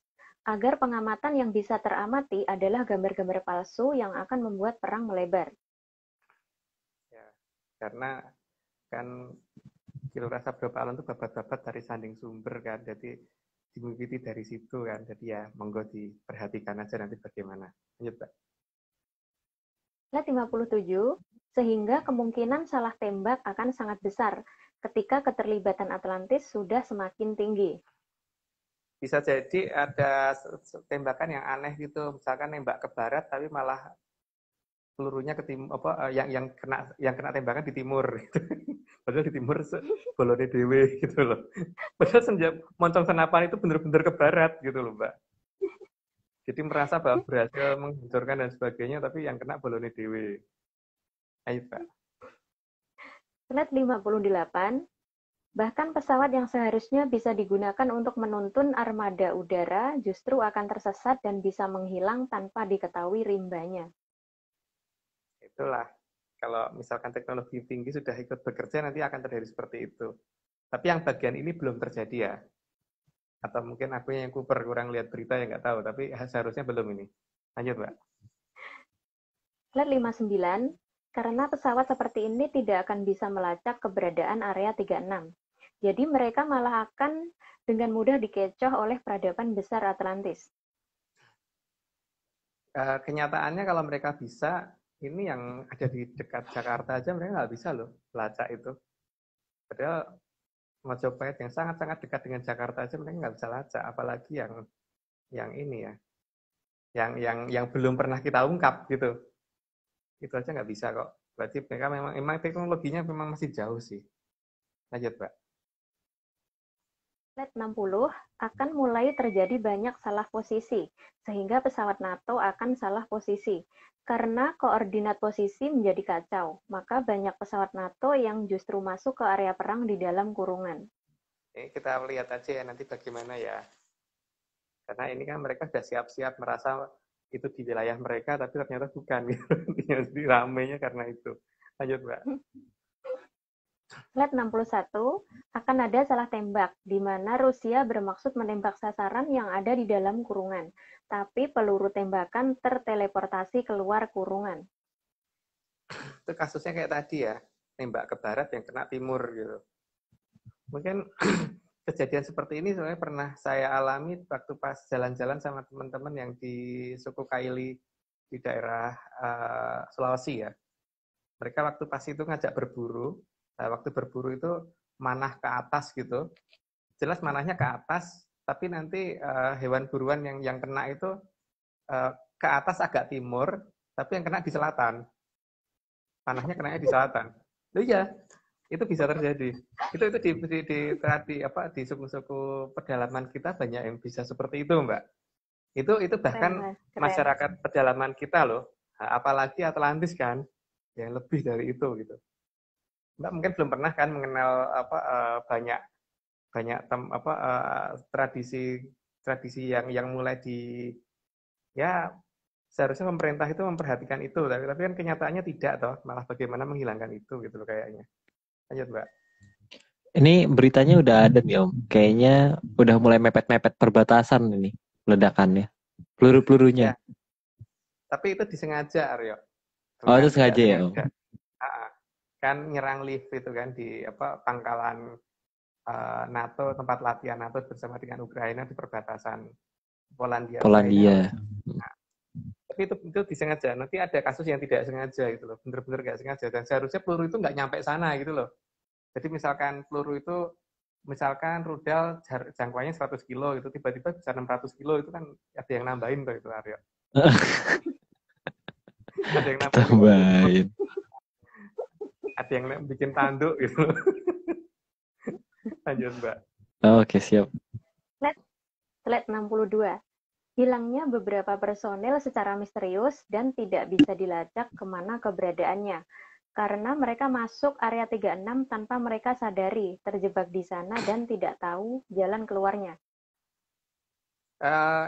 Agar pengamatan yang bisa teramati adalah gambar-gambar palsu yang akan membuat perang melebar. Ya, karena kan kilo rasa berapa alon itu babat-babat dari sanding sumber kan, jadi dimiliki dari situ kan, jadi ya monggo diperhatikan aja nanti bagaimana. Lanjut Pak. Slide 57. Sehingga kemungkinan salah tembak akan sangat besar ketika keterlibatan Atlantis sudah semakin tinggi. Bisa jadi ada tembakan yang aneh gitu, misalkan nembak ke barat tapi malah pelurunya ke timur, yang kena tembakan di timur gitu. Padahal di timur bolone dewe gitu loh. Padahal moncong senapan itu benar-benar ke barat gitu loh Mbak. Jadi merasa bahwa berhasil menghancurkan dan sebagainya, tapi yang kena bolone dewe. Ayo Pak. Slide 58. Bahkan pesawat yang seharusnya bisa digunakan untuk menuntun armada udara justru akan tersesat dan bisa menghilang tanpa diketahui rimbanya. Itulah, kalau misalkan teknologi tinggi sudah ikut bekerja, nanti akan terjadi seperti itu. Tapi yang bagian ini belum terjadi ya. Atau mungkin aku yang kurang lihat berita yang nggak tahu, tapi seharusnya belum ini. Lanjut Mbak. Slide 59. Karena pesawat seperti ini tidak akan bisa melacak keberadaan area 36. Jadi mereka malah akan dengan mudah dikecoh oleh peradaban besar Atlantis. Kenyataannya kalau mereka bisa, ini yang ada di dekat Jakarta aja mereka nggak bisa loh lacak itu. Padahal Mojopahit yang sangat-sangat dekat dengan Jakarta aja mereka nggak bisa lacak, apalagi yang ini ya, yang belum pernah kita ungkap gitu. Itu aja nggak bisa kok. Berarti mereka memang teknologinya memang masih jauh sih. Lanjut Pak. Slide 60 akan mulai terjadi banyak salah posisi, sehingga pesawat NATO akan salah posisi. Karena koordinat posisi menjadi kacau, maka banyak pesawat NATO yang justru masuk ke area perang di dalam kurungan. Ini kita lihat aja ya nanti bagaimana ya. Karena ini kan mereka sudah siap-siap merasa itu di wilayah mereka, tapi ternyata bukan. Jadi ramenya karena itu. Lanjut Mbak. Slide 61, akan ada salah tembak, di mana Rusia bermaksud menembak sasaran yang ada di dalam kurungan, tapi peluru tembakan terteleportasi keluar kurungan. Itu kasusnya kayak tadi ya, nembak ke barat yang kena timur gitu. Mungkin kejadian seperti ini sebenarnya pernah saya alami waktu pas jalan-jalan sama teman-teman yang di suku Kaili di daerah Sulawesi ya. Mereka waktu pas itu ngajak berburu. Nah, waktu berburu itu manah ke atas gitu. Jelas manahnya ke atas, tapi nanti hewan buruan yang kena itu ke atas agak timur, tapi yang kena di selatan. Panahnya kenanya di selatan. Loh iya, itu bisa terjadi. Itu di suku-suku pedalaman kita banyak yang bisa seperti itu, Mbak. Itu bahkan Keren. Masyarakat pedalaman kita loh, apalagi Atlantis kan, yang lebih dari itu gitu. Mbak mungkin belum pernah kan mengenal banyak tradisi yang mulai ya seharusnya pemerintah itu memperhatikan itu, tapi kan kenyataannya tidak toh, malah bagaimana menghilangkan itu gitu loh kayaknya. Lanjut Mbak. Ini beritanya udah ada nih Om. Kayaknya udah mulai mepet-mepet perbatasan ini ledakannya. Peluru-pelurunya. Ya, tapi itu disengaja Aryo. Oh itu sengaja ya Om? Kan nyerang lift itu kan di pangkalan NATO, tempat latihan NATO bersama dengan Ukraina di perbatasan Polandia. Polandia. Nah, tapi itu disengaja. Nanti ada kasus yang tidak sengaja gitu loh, bener-bener nggak sengaja. Dan seharusnya peluru itu nggak nyampe sana gitu loh. Jadi misalkan peluru itu, misalkan rudal jangkauannya 100 kilo, itu tiba-tiba bisa 600 kilo, itu kan ada yang nambahin tuh itu Aryo. Ada yang Tambahin. Ada yang bikin tanduk gitu. Lanjut Mbak. Oke, siap. Slide 62. Hilangnya beberapa personel secara misterius dan tidak bisa dilacak kemana keberadaannya. Karena mereka masuk area 36 tanpa mereka sadari, terjebak di sana dan tidak tahu jalan keluarnya.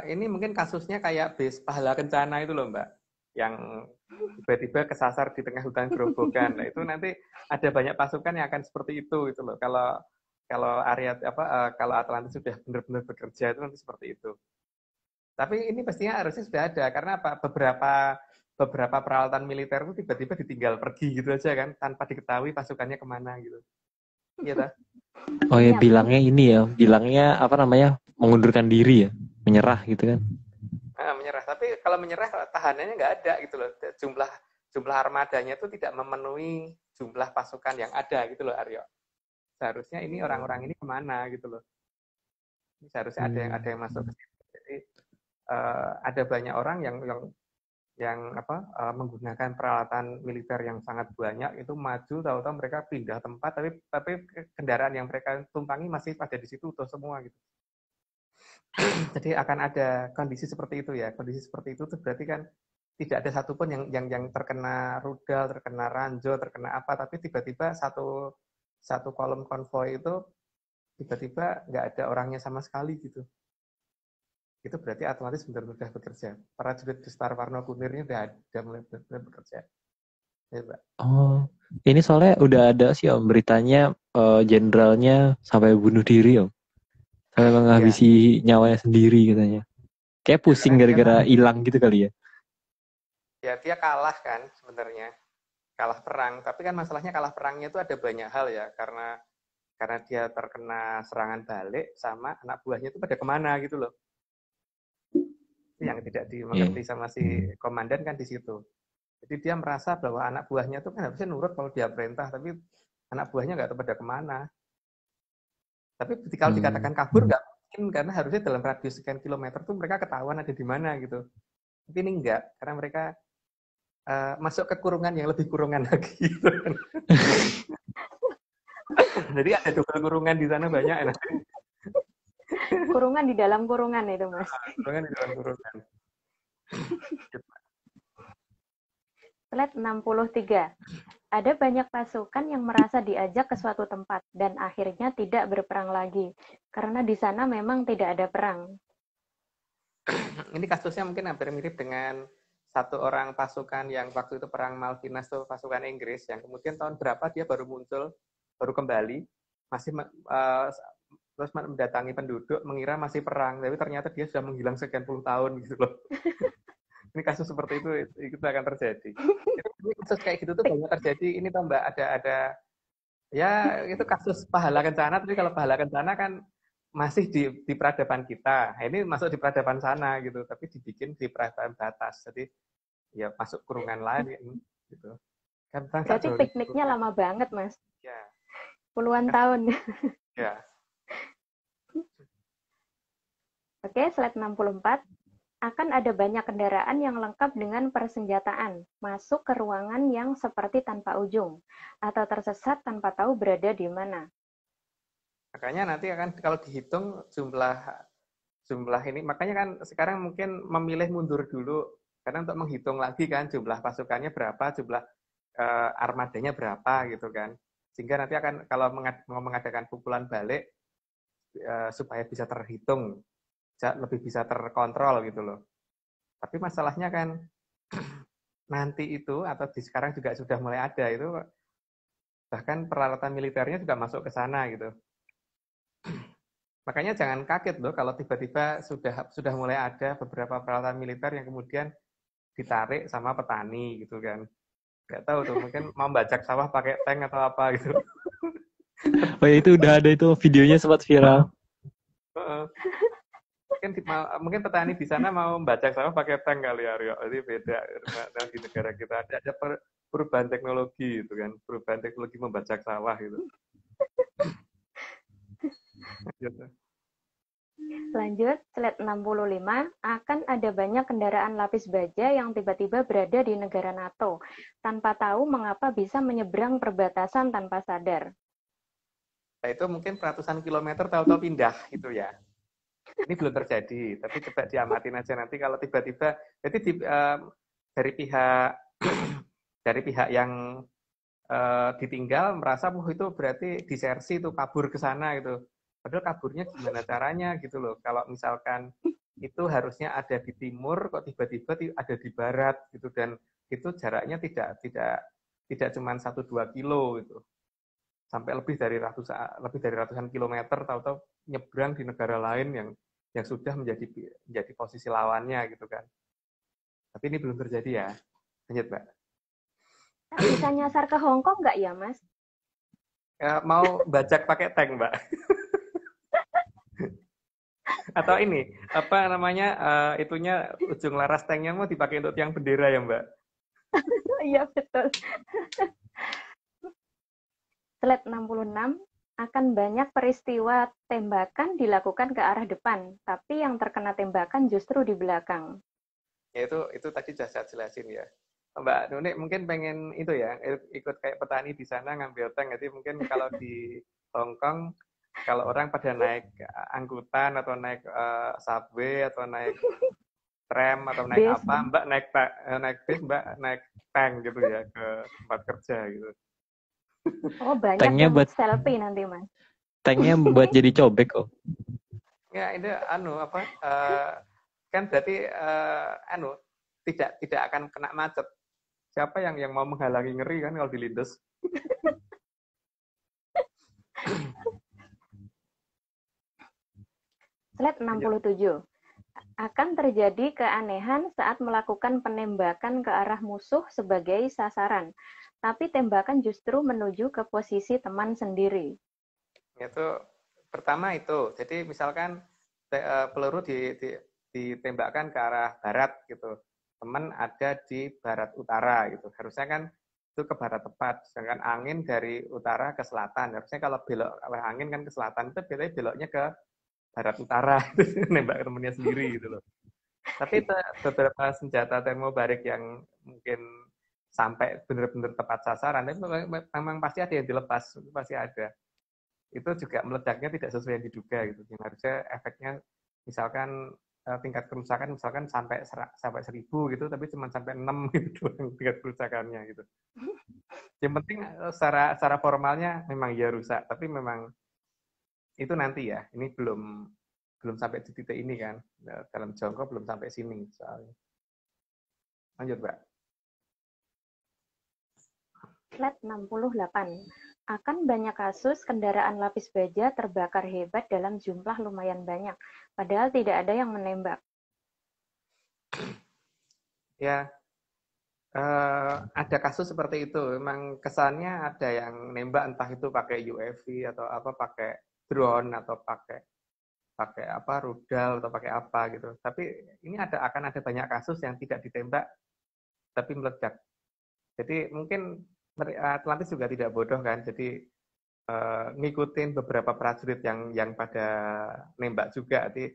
Ini mungkin kasusnya kayak base pahala kencana itu loh Mbak. Yang tiba-tiba kesasar di tengah hutan gerobokan. Nah, itu nanti ada banyak pasukan yang akan seperti itu loh. Kalau area kalau Atlantis sudah benar-benar bekerja itu nanti seperti itu. Tapi ini pastinya harusnya sudah ada karena apa? Beberapa peralatan militer itu tiba-tiba ditinggal pergi gitu aja kan, tanpa diketahui pasukannya kemana gitu. Iya tak? Oh ya, bilangnya ini ya, bilangnya apa namanya, mengundurkan diri ya, menyerah gitu kan? Menyerah. Tapi kalau menyerah tahanannya nggak ada gitu loh. Jumlah armadanya itu tidak memenuhi jumlah pasukan yang ada gitu loh Aryo. Seharusnya ini orang-orang ini kemana gitu loh. Ini seharusnya ada yang masuk ke situ. Jadi ada banyak orang yang menggunakan peralatan militer yang sangat banyak, itu maju tahu-tahu mereka pindah tempat, tapi kendaraan yang mereka tumpangi masih pada di situ utuh semua gitu. Jadi akan ada kondisi seperti itu ya. Kondisi seperti itu berarti kan tidak ada satupun yang terkena rudal, terkena ranjau, terkena apa, tapi tiba-tiba satu kolom konvoi itu tiba-tiba nggak ada orangnya sama sekali gitu. Itu berarti Atlantis benar-benar bekerja. Prajurit di Star Warna Kunirnya udah mulai benar-benar bekerja. Ya, Mbak. Oh, ini soalnya udah ada sih Om, beritanya jenderalnya sampai bunuh diri Om. Sampai menghabisi nyawanya sendiri katanya. Kayak pusing gara-gara hilang gitu kali ya. Ya, dia kalah kan sebenarnya. Kalah perang. Tapi kan masalahnya kalah perangnya itu ada banyak hal ya. Karena dia terkena serangan balik sama anak buahnya itu pada kemana gitu loh. Yang tidak dimengerti sama si komandan kan di situ. Jadi dia merasa bahwa anak buahnya itu kan harusnya nurut kalau dia perintah, tapi anak buahnya nggak tahu pada kemana. Tapi kalau dikatakan kabur nggak mungkin, karena harusnya dalam radius sekian kilometer tuh mereka ketahuan ada di mana gitu. Tapi ini enggak, karena mereka masuk ke kurungan yang lebih kurungan lagi. Gitu. Jadi ada double kurungan di sana banyak. Kurungan di dalam kurungan itu, Mas. Kurungan di dalam kurungan. Slide 63. Ada banyak pasukan yang merasa diajak ke suatu tempat dan akhirnya tidak berperang lagi karena di sana memang tidak ada perang. Ini kasusnya mungkin hampir mirip dengan satu orang pasukan yang waktu itu perang Malvinas tuh, pasukan Inggris yang kemudian tahun berapa dia baru muncul, baru kembali, masih terus mendatangi penduduk mengira masih perang, tapi ternyata dia sudah menghilang sekian puluh tahun gitu loh. Ini kasus seperti itu akan terjadi. Ini kasus kayak gitu tuh banyak terjadi. Ini tuh Mbak ada ya itu kasus pahala kencana, tapi kalau pahala kencana kan masih di peradaban kita. Nah, ini masuk di peradaban sana gitu, tapi dibikin di peradaban batas. Jadi ya masuk kurungan lain gitu. Kan berarti pikniknya lama banget, Mas. Ya. Puluhan tahun. Ya. Oke, slide 64. Akan ada banyak kendaraan yang lengkap dengan persenjataan, masuk ke ruangan yang seperti tanpa ujung, atau tersesat tanpa tahu berada di mana. Makanya nanti akan kalau dihitung jumlah ini, makanya kan sekarang mungkin memilih mundur dulu, karena untuk menghitung lagi kan jumlah pasukannya berapa, jumlah armadanya berapa gitu kan. Sehingga nanti akan kalau mengadakan pukulan balik supaya bisa terhitung, lebih bisa terkontrol gitu loh. Tapi masalahnya kan nanti itu atau di sekarang juga sudah mulai ada itu, bahkan peralatan militernya juga masuk ke sana gitu. Makanya jangan kaget loh kalau tiba-tiba sudah mulai ada beberapa peralatan militer yang kemudian ditarik sama petani gitu kan. Nggak tahu tuh, mungkin mau bajak sawah pakai tank atau apa gitu. Oh ya, itu udah ada itu videonya sempat viral. Heeh. Mungkin petani di sana mau membajak sawah pakai tank kali ya, Rio. Jadi beda di negara kita. Ada perubahan teknologi gitu kan, perubahan teknologi membajak sawah gitu. Gitu. Lanjut, slide 65, akan ada banyak kendaraan lapis baja yang tiba-tiba berada di negara NATO, tanpa tahu mengapa bisa menyeberang perbatasan tanpa sadar. Nah, itu mungkin ratusan kilometer tahu-tahu pindah gitu ya. Ini belum terjadi, tapi coba diamatin aja nanti kalau tiba-tiba, jadi dari pihak yang ditinggal merasa, itu berarti disersi, itu kabur ke sana gitu. Padahal kaburnya gimana caranya gitu loh. Kalau misalkan itu harusnya ada di timur, kok tiba-tiba ada di barat gitu, dan itu jaraknya tidak cuma 1-2 kilo gitu, sampai lebih dari ratusan kilometer, tahu-tahu nyebrang di negara lain yang sudah menjadi posisi lawannya gitu kan. Tapi ini belum terjadi ya. Lanjut, Mbak. Bisa nyasar ke Hong Kong nggak ya, Mas? Mau bajak pakai tank, Mbak. Atau ini, apa namanya, itunya ujung laras tanknya mau dipakai untuk tiang bendera ya, Mbak? Iya, betul. Slide 66, akan banyak peristiwa tembakan dilakukan ke arah depan, tapi yang terkena tembakan justru di belakang. Ya itu tadi sudah saya jelasin ya. Mbak Nunik mungkin pengen itu ya, ikut kayak petani di sana ngambil tank. Jadi mungkin kalau di Hong Kong, kalau orang pada naik angkutan atau naik subway atau naik tram atau naik Bis. apa, Mbak naik bis, Mbak naik tank gitu ya ke tempat kerja gitu. Oh, banyak Tanknya yang buat selfie nanti, Mas. tanknya buat jadi cobek kok. Ya ini apa? Kan berarti tidak akan kena macet. Siapa yang mau menghalangi, ngeri kan kalau dilindas. Slide 67. Akan terjadi keanehan saat melakukan penembakan ke arah musuh sebagai sasaran, tapi tembakan justru menuju ke posisi teman sendiri. Itu pertama itu. Jadi misalkan peluru ditembakkan ke arah barat gitu. Teman ada di barat utara gitu. Harusnya kan itu ke barat tepat. Sedangkan angin dari utara ke selatan. Harusnya kalau belok oleh angin kan ke selatan, itu beloknya ke barat utara. Nembak temennya sendiri gitu loh. Tapi beberapa senjata termobarik yang mungkin sampai benar-benar tepat sasaran, itu memang pasti ada yang dilepas, itu pasti ada. Itu juga meledaknya tidak sesuai yang diduga gitu. Yang harusnya efeknya misalkan tingkat kerusakan misalkan sampai 1000 gitu, tapi cuma sampai 6 gitu doang tingkat kerusakannya gitu. Yang penting secara formalnya memang ya rusak, tapi memang itu nanti ya. Ini belum sampai di titik ini kan. Dalam jangka belum sampai sini soalnya. Lanjut, Mbak. Slide 68. Akan banyak kasus kendaraan lapis baja terbakar hebat dalam jumlah lumayan banyak, padahal tidak ada yang menembak. Ya, ada kasus seperti itu. Memang kesannya ada yang nembak, entah itu pakai UAV atau apa, pakai drone atau pakai apa, rudal atau pakai apa gitu. Tapi ini akan ada banyak kasus yang tidak ditembak tapi meledak. Jadi mungkin Atlantis juga tidak bodoh kan. Jadi ngikutin beberapa prajurit yang pada nembak juga. Jadi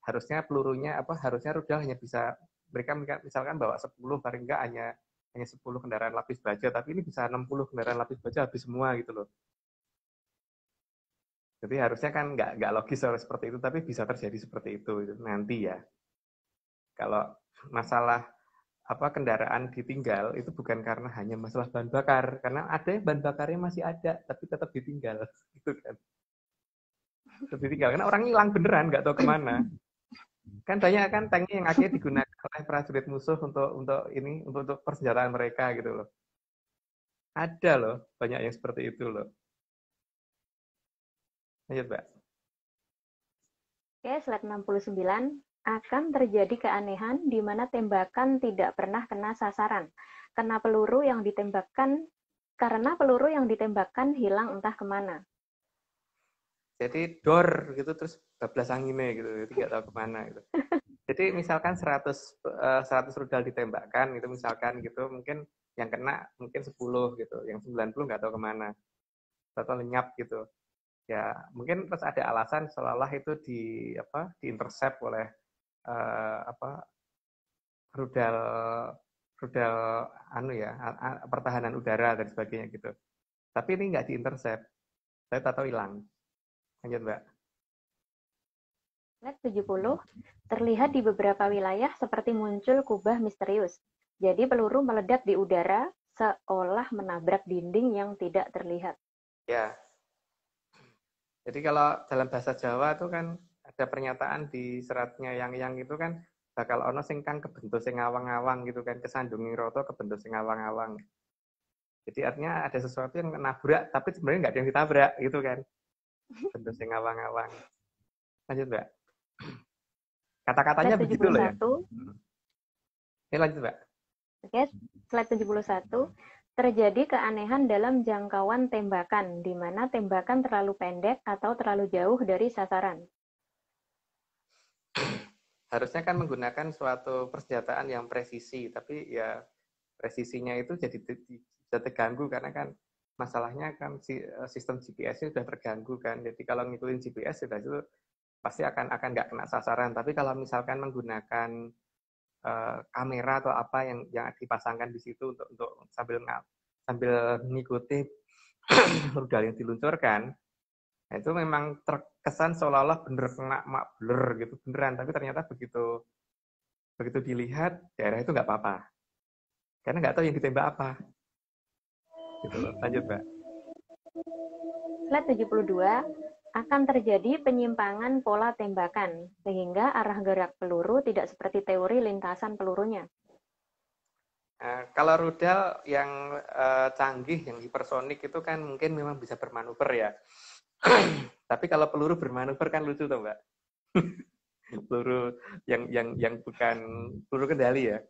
harusnya pelurunya harusnya rudal hanya bisa, mereka misalkan bawa 10, paling enggak hanya 10 kendaraan lapis baja, tapi ini bisa 60 kendaraan lapis baja habis semua gitu loh. Jadi harusnya kan nggak logis seperti itu, tapi bisa terjadi seperti itu nanti ya. Kalau masalah kendaraan ditinggal itu bukan karena hanya masalah bahan bakar, karena ada yang bahan bakarnya masih ada tapi tetap ditinggal gitu kan. Tetap ditinggal karena orang hilang beneran, nggak tahu kemana. Kan banyak kan tanknya yang akhirnya digunakan oleh prajurit musuh untuk persenjataan mereka gitu loh. Ada loh banyak yang seperti itu loh. Lanjut, Mbak. Oke, slide 69. Akan terjadi keanehan di mana tembakan tidak pernah kena sasaran, karena peluru yang ditembakkan hilang entah kemana. Jadi dor gitu terus bablas anginnya gitu. Jadi nggak tahu kemana gitu. Jadi misalkan 100 rudal ditembakkan gitu misalkan gitu, mungkin yang kena mungkin 10 gitu, yang 90 nggak tahu kemana, atau lenyap gitu. Ya mungkin terus ada alasan seolah-olah itu diintercept oleh rudal rudal pertahanan udara dan sebagainya gitu. Tapi ini nggak diintercept, saya tahu hilang. Lanjut Mbak. Slide 70, terlihat di beberapa wilayah seperti muncul kubah misterius. Jadi peluru meledak di udara seolah menabrak dinding yang tidak terlihat. Ya. Jadi kalau dalam bahasa Jawa itu kan ada pernyataan di seratnya yang itu kan bakal ono sing kang kebentuk sing awang-awang gitu kan, kesandungi roto kebentuk sing awang-awang. Jadi artinya ada sesuatu yang nabrak tapi sebenarnya nggak ada yang ditabrak gitu kan. Bentuk sing awang-awang. Lanjut Mbak. Kata-katanya begitu loh ya. Ini lanjut Mbak. Oke, slide 71. Terjadi keanehan dalam jangkauan tembakan, di mana tembakan terlalu pendek atau terlalu jauh dari sasaran. Harusnya kan menggunakan suatu persenjataan yang presisi, tapi ya presisinya itu jadi terganggu karena kan masalahnya kan sistem GPS-nya sudah terganggu kan. Jadi kalau ngikutin GPS sudah itu pasti akan nggak kena sasaran. Tapi kalau misalkan menggunakan kamera atau apa yang dipasangkan di situ untuk sambil mengikuti rudal yang diluncurkan, nah itu memang terkesan seolah-olah bener kena blur gitu beneran, tapi ternyata begitu dilihat daerah itu nggak apa-apa karena nggak tahu yang ditembak apa gitu loh. Lanjut Mbak. Slide 72, akan terjadi penyimpangan pola tembakan, sehingga arah gerak peluru tidak seperti teori lintasan pelurunya. Nah, kalau rudal yang canggih, yang hipersonik itu kan mungkin memang bisa bermanuver ya. Tapi kalau peluru bermanuver kan lucu tuh Mbak. Peluru yang bukan peluru kendali ya.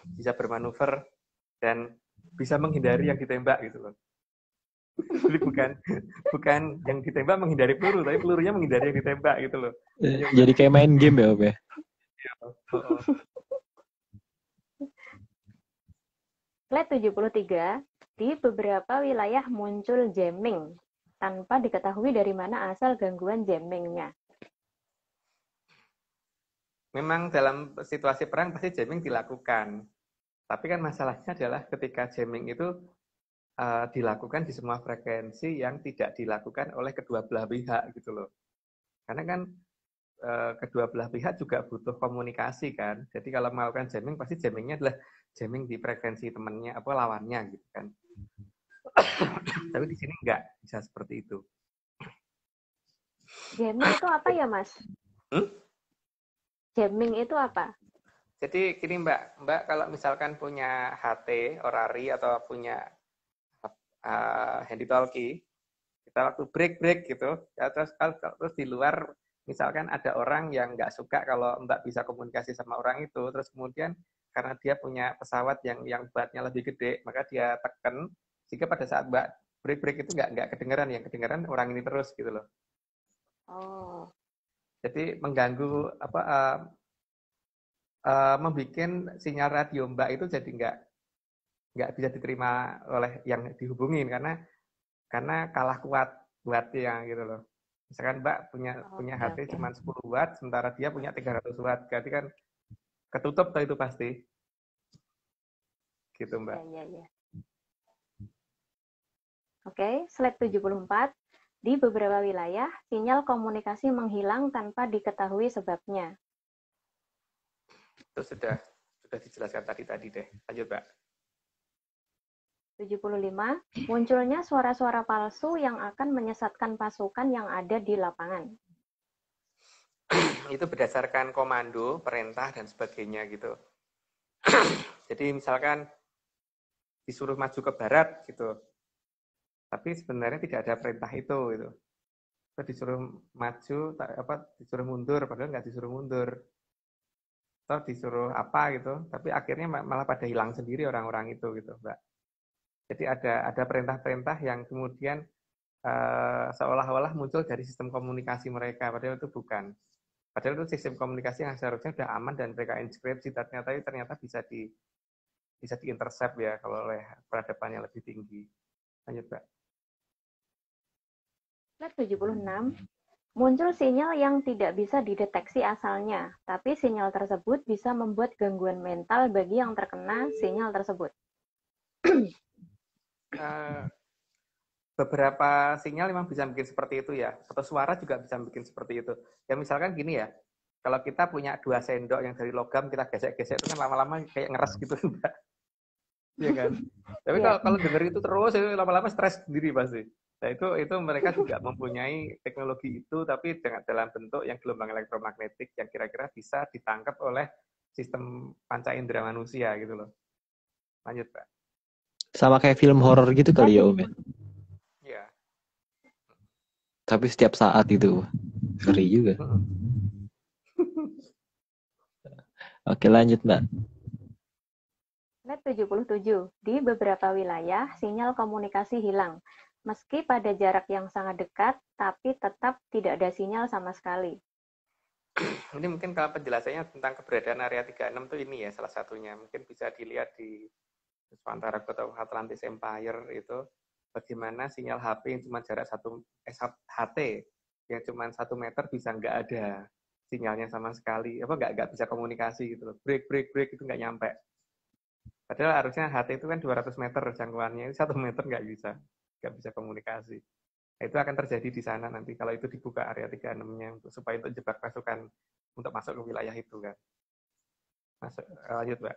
Bisa bermanuver dan bisa menghindari yang ditembak gitu loh. Jadi bukan yang ditembak menghindari peluru, tapi pelurunya menghindari yang ditembak gitu loh. Jadi kayak main game ya, Om ya? Slide 73, di beberapa wilayah muncul jamming, tanpa diketahui dari mana asal gangguan jammingnya. Memang dalam situasi perang pasti jamming dilakukan. Tapi kan masalahnya adalah ketika jamming itu dilakukan di semua frekuensi yang tidak dilakukan oleh kedua belah pihak gitu loh. Karena kan kedua belah pihak juga butuh komunikasi kan. Jadi kalau melakukan jamming pasti jammingnya adalah jamming di frekuensi temannya apa lawannya gitu kan. Tapi di sini nggak bisa seperti itu. Jamming itu apa ya Mas? Jamming itu apa? Jadi gini Mbak kalau misalkan punya HT, Orari atau punya handy talkie, kita waktu break gitu, ya, terus di luar misalkan ada orang yang nggak suka kalau Mbak bisa komunikasi sama orang itu, terus kemudian karena dia punya pesawat yang beratnya lebih gede, maka dia tekan sehingga pada saat Mbak break itu nggak kedengeran, yang kedengeran orang ini terus gitu loh. Oh. Jadi mengganggu membuat sinyal radio Mbak itu jadi nggak bisa diterima oleh yang dihubungin karena kalah kuatnya gitu loh. Misalkan Mbak punya HT cuma 10 watt, sementara dia punya 300 watt, berarti kan ketutup tuh itu pasti. Gitu Mbak. Ya. Oke, slide 74. Di beberapa wilayah, sinyal komunikasi menghilang tanpa diketahui sebabnya. Itu sudah dijelaskan tadi deh. Lanjut, Mbak. 75. Munculnya suara-suara palsu yang akan menyesatkan pasukan yang ada di lapangan. Itu berdasarkan komando, perintah, dan sebagainya gitu. Jadi misalkan disuruh maju ke barat gitu. Tapi sebenarnya tidak ada perintah itu gitu. Disuruh maju, disuruh mundur, padahal nggak disuruh mundur. Atau disuruh apa gitu, tapi akhirnya malah pada hilang sendiri orang-orang itu gitu, Mbak. Jadi ada perintah-perintah yang kemudian seolah-olah muncul dari sistem komunikasi mereka, padahal itu bukan. Padahal itu sistem komunikasi yang seharusnya sudah aman dan mereka enkripsi, ternyata bisa diintercept ya kalau oleh peradaban yang lebih tinggi. Lanjut, Mbak. Slide 76. Muncul sinyal yang tidak bisa dideteksi asalnya, tapi sinyal tersebut bisa membuat gangguan mental bagi yang terkena sinyal tersebut. Beberapa sinyal memang bisa bikin seperti itu ya. Atau suara juga bisa bikin seperti itu. Ya misalkan gini ya, kalau kita punya 2 sendok yang dari logam, kita gesek-gesek itu kan lama-lama kayak ngeres gitu, Mbak. Iya kan? Tapi kalau denger itu terus, lama-lama stres sendiri pasti. Nah itu mereka juga mempunyai teknologi itu, tapi dengan dalam bentuk yang gelombang elektromagnetik yang kira-kira bisa ditangkap oleh sistem panca indera manusia gitu loh. Lanjut, Pak. Sama kayak film horor gitu kali ya, Om ya? Iya. Tapi setiap saat itu ngeri juga. Oke, lanjut, Mbak. Slide 77. Di beberapa wilayah, sinyal komunikasi hilang. Meski pada jarak yang sangat dekat, tapi tetap tidak ada sinyal sama sekali. Ini mungkin kalau penjelasannya tentang keberadaan area 36 itu ini ya salah satunya. Mungkin bisa dilihat di Nusantara atau Atlantis Empire itu bagaimana sinyal HP yang cuma jarak HT yang cuma 1 meter bisa nggak ada sinyalnya sama sekali. Nggak bisa komunikasi gitu loh. Break itu nggak nyampe. Padahal harusnya HT itu kan 200 meter jangkauannya, 1 meter nggak bisa komunikasi. Nah, itu akan terjadi di sana nanti kalau itu dibuka area 36-nya supaya untuk jebak pasukan untuk masuk ke wilayah itu kan. Lanjut, Mbak.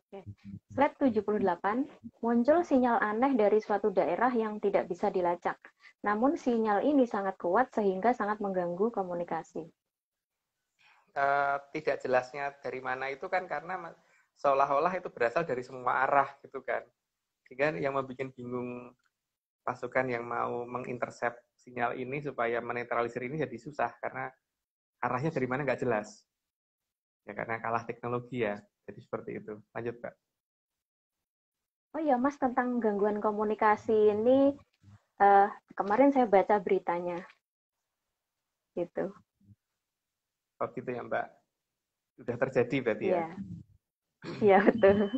Oke. Slide 78. Muncul sinyal aneh dari suatu daerah yang tidak bisa dilacak. Namun sinyal ini sangat kuat sehingga sangat mengganggu komunikasi. Tidak jelasnya dari mana itu kan karena seolah-olah itu berasal dari semua arah gitu kan. Sehingga yang membuat bingung pasukan yang mau mengintercept sinyal ini supaya menetralisir ini jadi susah karena arahnya dari mana nggak jelas. Ya karena kalah teknologi ya. Jadi seperti itu. Lanjut, Pak. Oh ya, Mas, tentang gangguan komunikasi ini kemarin saya baca beritanya. Gitu. Oh gitu ya, Mbak. Sudah terjadi berarti ya? Iya, betul.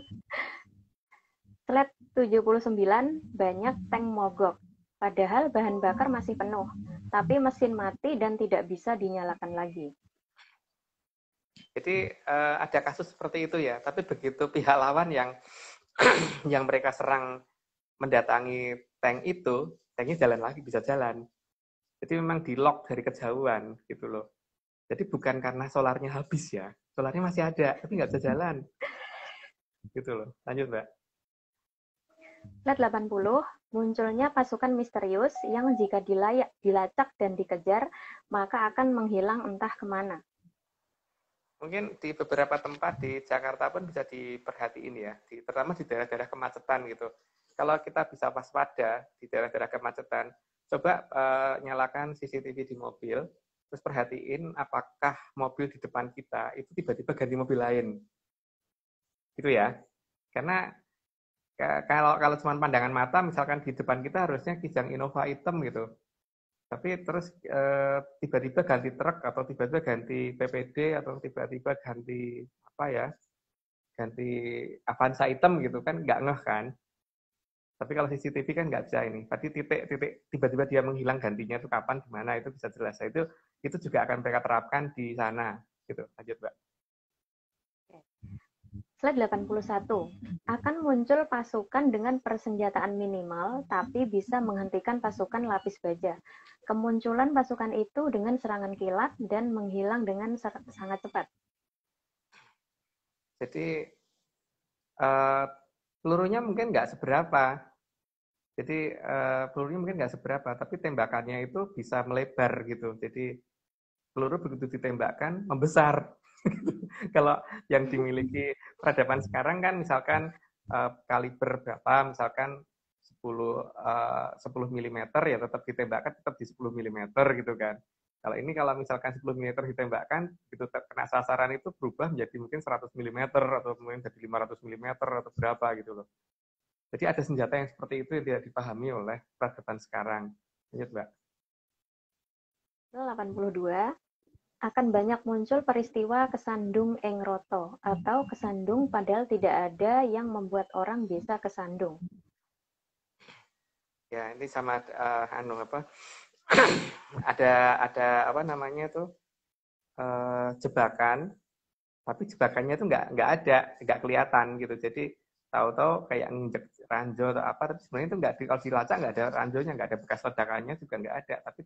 Slide 79, banyak tank mogok. Padahal bahan bakar masih penuh, tapi mesin mati dan tidak bisa dinyalakan lagi. Jadi ada kasus seperti itu ya, tapi begitu pihak lawan yang yang mereka serang mendatangi tank itu, tanknya jalan lagi, bisa jalan. Jadi memang di lock dari kejauhan gitu loh. Jadi bukan karena solarnya habis ya, solarnya masih ada, tapi nggak bisa jalan. Gitu loh. Lanjut, Mbak. Slide 80, munculnya pasukan misterius yang jika dilacak dan dikejar, maka akan menghilang entah kemana. Mungkin di beberapa tempat di Jakarta pun bisa diperhatiin ya, terutama di daerah-daerah kemacetan gitu. Kalau kita bisa waspada di daerah-daerah kemacetan, coba nyalakan CCTV di mobil, terus perhatiin apakah mobil di depan kita itu tiba-tiba ganti mobil lain. Gitu ya. Karena kalau cuma pandangan mata, misalkan di depan kita harusnya Kijang Innova hitam gitu. Tapi terus tiba-tiba ganti truk atau tiba-tiba ganti PPD atau tiba-tiba ganti apa ya, ganti Avanza hitam gitu kan nggak ngeh kan. Tapi kalau CCTV kan nggak bisa ini. Tadi titik tiba-tiba dia menghilang gantinya itu kapan, di mana itu bisa jelas. Nah, itu juga akan mereka terapkan di sana gitu. Lanjut, Mbak. Slide 81. Akan muncul pasukan dengan persenjataan minimal, tapi bisa menghentikan pasukan lapis baja. Kemunculan pasukan itu dengan serangan kilat dan menghilang dengan sangat cepat. Jadi pelurunya mungkin nggak seberapa. Jadi pelurunya mungkin nggak seberapa, tapi tembakannya itu bisa melebar gitu. Jadi peluru begitu ditembakkan membesar. Kalau yang dimiliki peradaban sekarang kan misalkan kaliber berapa, misalkan 10 mm ya tetap ditembakkan tetap di 10 mm gitu kan. Kalau misalkan 10 mm ditembakkan, gitu kena sasaran itu berubah menjadi mungkin 100 mm atau mungkin jadi 500 mm atau berapa gitu loh. Jadi ada senjata yang seperti itu yang tidak dipahami oleh peradaban sekarang. Lanjut, Mbak. 82, akan banyak muncul peristiwa kesandung ing roto atau kesandung padahal tidak ada yang membuat orang bisa kesandung. Ya, ini sama ada apa namanya tuh jebakan, tapi jebakannya tuh nggak ada, nggak kelihatan gitu. Jadi tahu-tahu kayak nginjek ranjau atau apa, tapi sebenarnya itu nggak kalau dilacak nggak ada ranjaunya, nggak ada bekas ledakannya juga nggak ada, tapi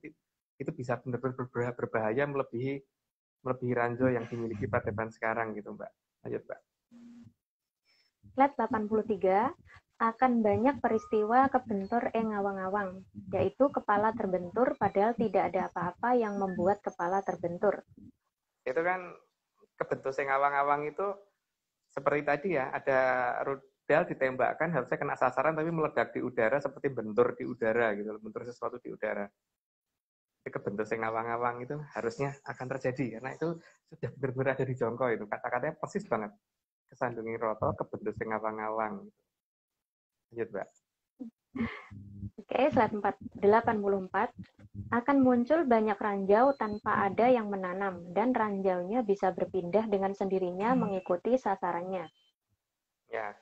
itu bisa benar-benar berbahaya melebihi ranjau yang dimiliki peradaban sekarang gitu, Mbak. Lanjut, Mbak. Slide 83, akan banyak peristiwa kebentur ngawang-ngawang, yaitu kepala terbentur padahal tidak ada apa-apa yang membuat kepala terbentur. Itu kan kebentur ngawang-ngawang itu seperti tadi ya, ada rudal ditembakkan harusnya kena sasaran tapi meledak di udara seperti bentur di udara gitu, bentur sesuatu di udara. Kebentur ngawang-ngawang itu harusnya akan terjadi karena itu sudah benar-benar ada di jongkok itu. Kata-katanya persis banget. Kesandungin roto, kebentur ngawang-ngawang. Lanjut, Mbak. Oke, slide 84. Akan muncul banyak ranjau tanpa ada yang menanam, dan ranjaunya bisa berpindah dengan sendirinya mengikuti sasarannya. Ya.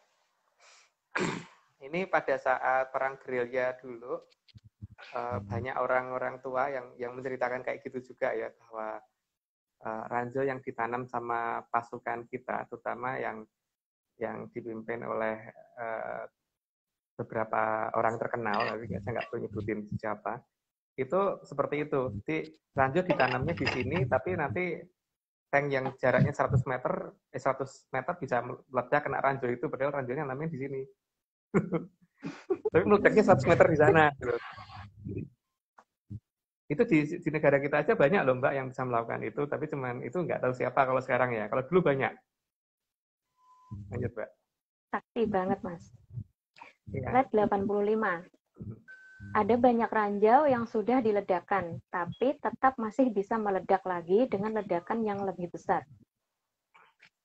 Ini pada saat perang gerilya dulu, banyak orang-orang tua yang menceritakan kayak gitu juga ya, bahwa ranjau yang ditanam sama pasukan kita, terutama yang dipimpin oleh beberapa orang terkenal, tapi saya nggak perlu nyebutin siapa, itu seperti itu. Jadi ranjau ditanamnya di sini, tapi nanti tank yang jaraknya 100 meter bisa meledak kena ranjau itu, padahal ranjaunya namanya di sini. Tapi meledaknya 100 meter di sana. Gitu. Itu di negara kita aja banyak loh, Mbak, yang bisa melakukan itu, tapi cuman itu nggak tahu siapa kalau sekarang ya. Kalau dulu banyak. Lanjut, Mbak. Sakti banget, Mas. Ya. Slide 85. Ada banyak ranjau yang sudah diledakkan, tapi tetap masih bisa meledak lagi dengan ledakan yang lebih besar.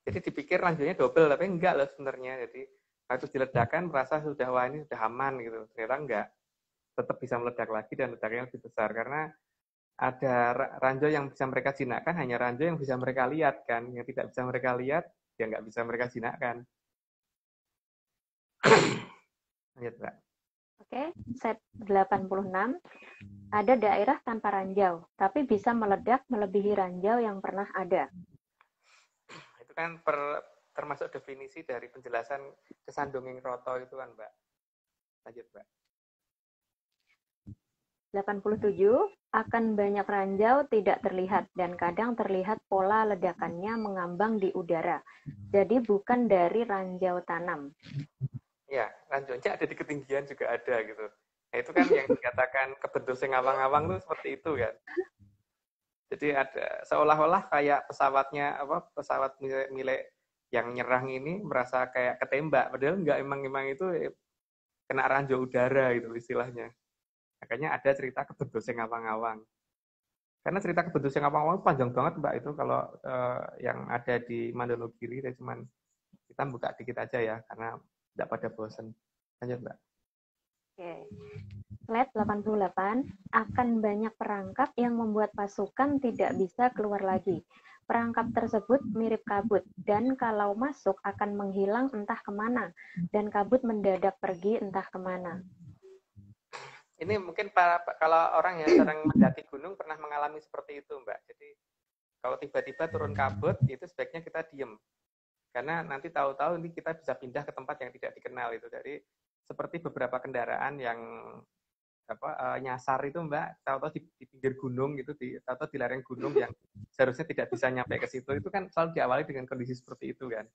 Jadi dipikir ranjaunya double, tapi enggak loh sebenarnya. Jadi waktu diledakkan merasa sudah, wah ini sudah aman gitu. Ternyata enggak. Tetap bisa meledak lagi dan ledaknya lebih besar. Karena ada ranjau yang bisa mereka jinakkan, hanya ranjau yang bisa mereka lihat kan. Yang tidak bisa mereka lihat, ya nggak bisa mereka jinakkan. Lanjut, Mbak. Oke, set 86. Ada daerah tanpa ranjau, tapi bisa meledak melebihi ranjau yang pernah ada. Itu kan termasuk definisi dari penjelasan kesandunging roto itu kan, Mbak. Lanjut, Mbak. 87. Akan banyak ranjau tidak terlihat dan kadang terlihat pola ledakannya mengambang di udara. Jadi bukan dari ranjau tanam. Ya, ranjaunya ada di ketinggian juga ada gitu. Nah, itu kan yang dikatakan kebentuk ngawang-ngawang itu seperti itu kan. Jadi ada seolah-olah kayak pesawat milik yang nyerang ini merasa kayak ketembak, padahal enggak, emang itu kena ranjau udara gitu istilahnya. Makanya ada cerita kebentuk ngawang-ngawang. Karena cerita kebentuk ngawang-ngawang panjang banget, Mbak, itu kalau yang ada di Mandonogiri, cuman kita buka dikit aja ya karena tidak pada bosan. Lanjut, Mbak. Oke. Slide 88. Akan banyak perangkap yang membuat pasukan tidak bisa keluar lagi. Perangkap tersebut mirip kabut, dan kalau masuk akan menghilang entah kemana, dan kabut mendadak pergi entah kemana. Ini mungkin kalau orang yang sering mendaki gunung pernah mengalami seperti itu, Mbak. Jadi kalau tiba-tiba turun kabut, itu sebaiknya kita diem. Karena nanti tahu-tahu ini kita bisa pindah ke tempat yang tidak dikenal itu. Jadi seperti beberapa kendaraan yang nyasar itu, Mbak, tahu-tahu di pinggir gunung gitu, tahu-tahu di lereng gunung yang seharusnya tidak bisa nyampe ke situ, itu kan selalu diawali dengan kondisi seperti itu kan.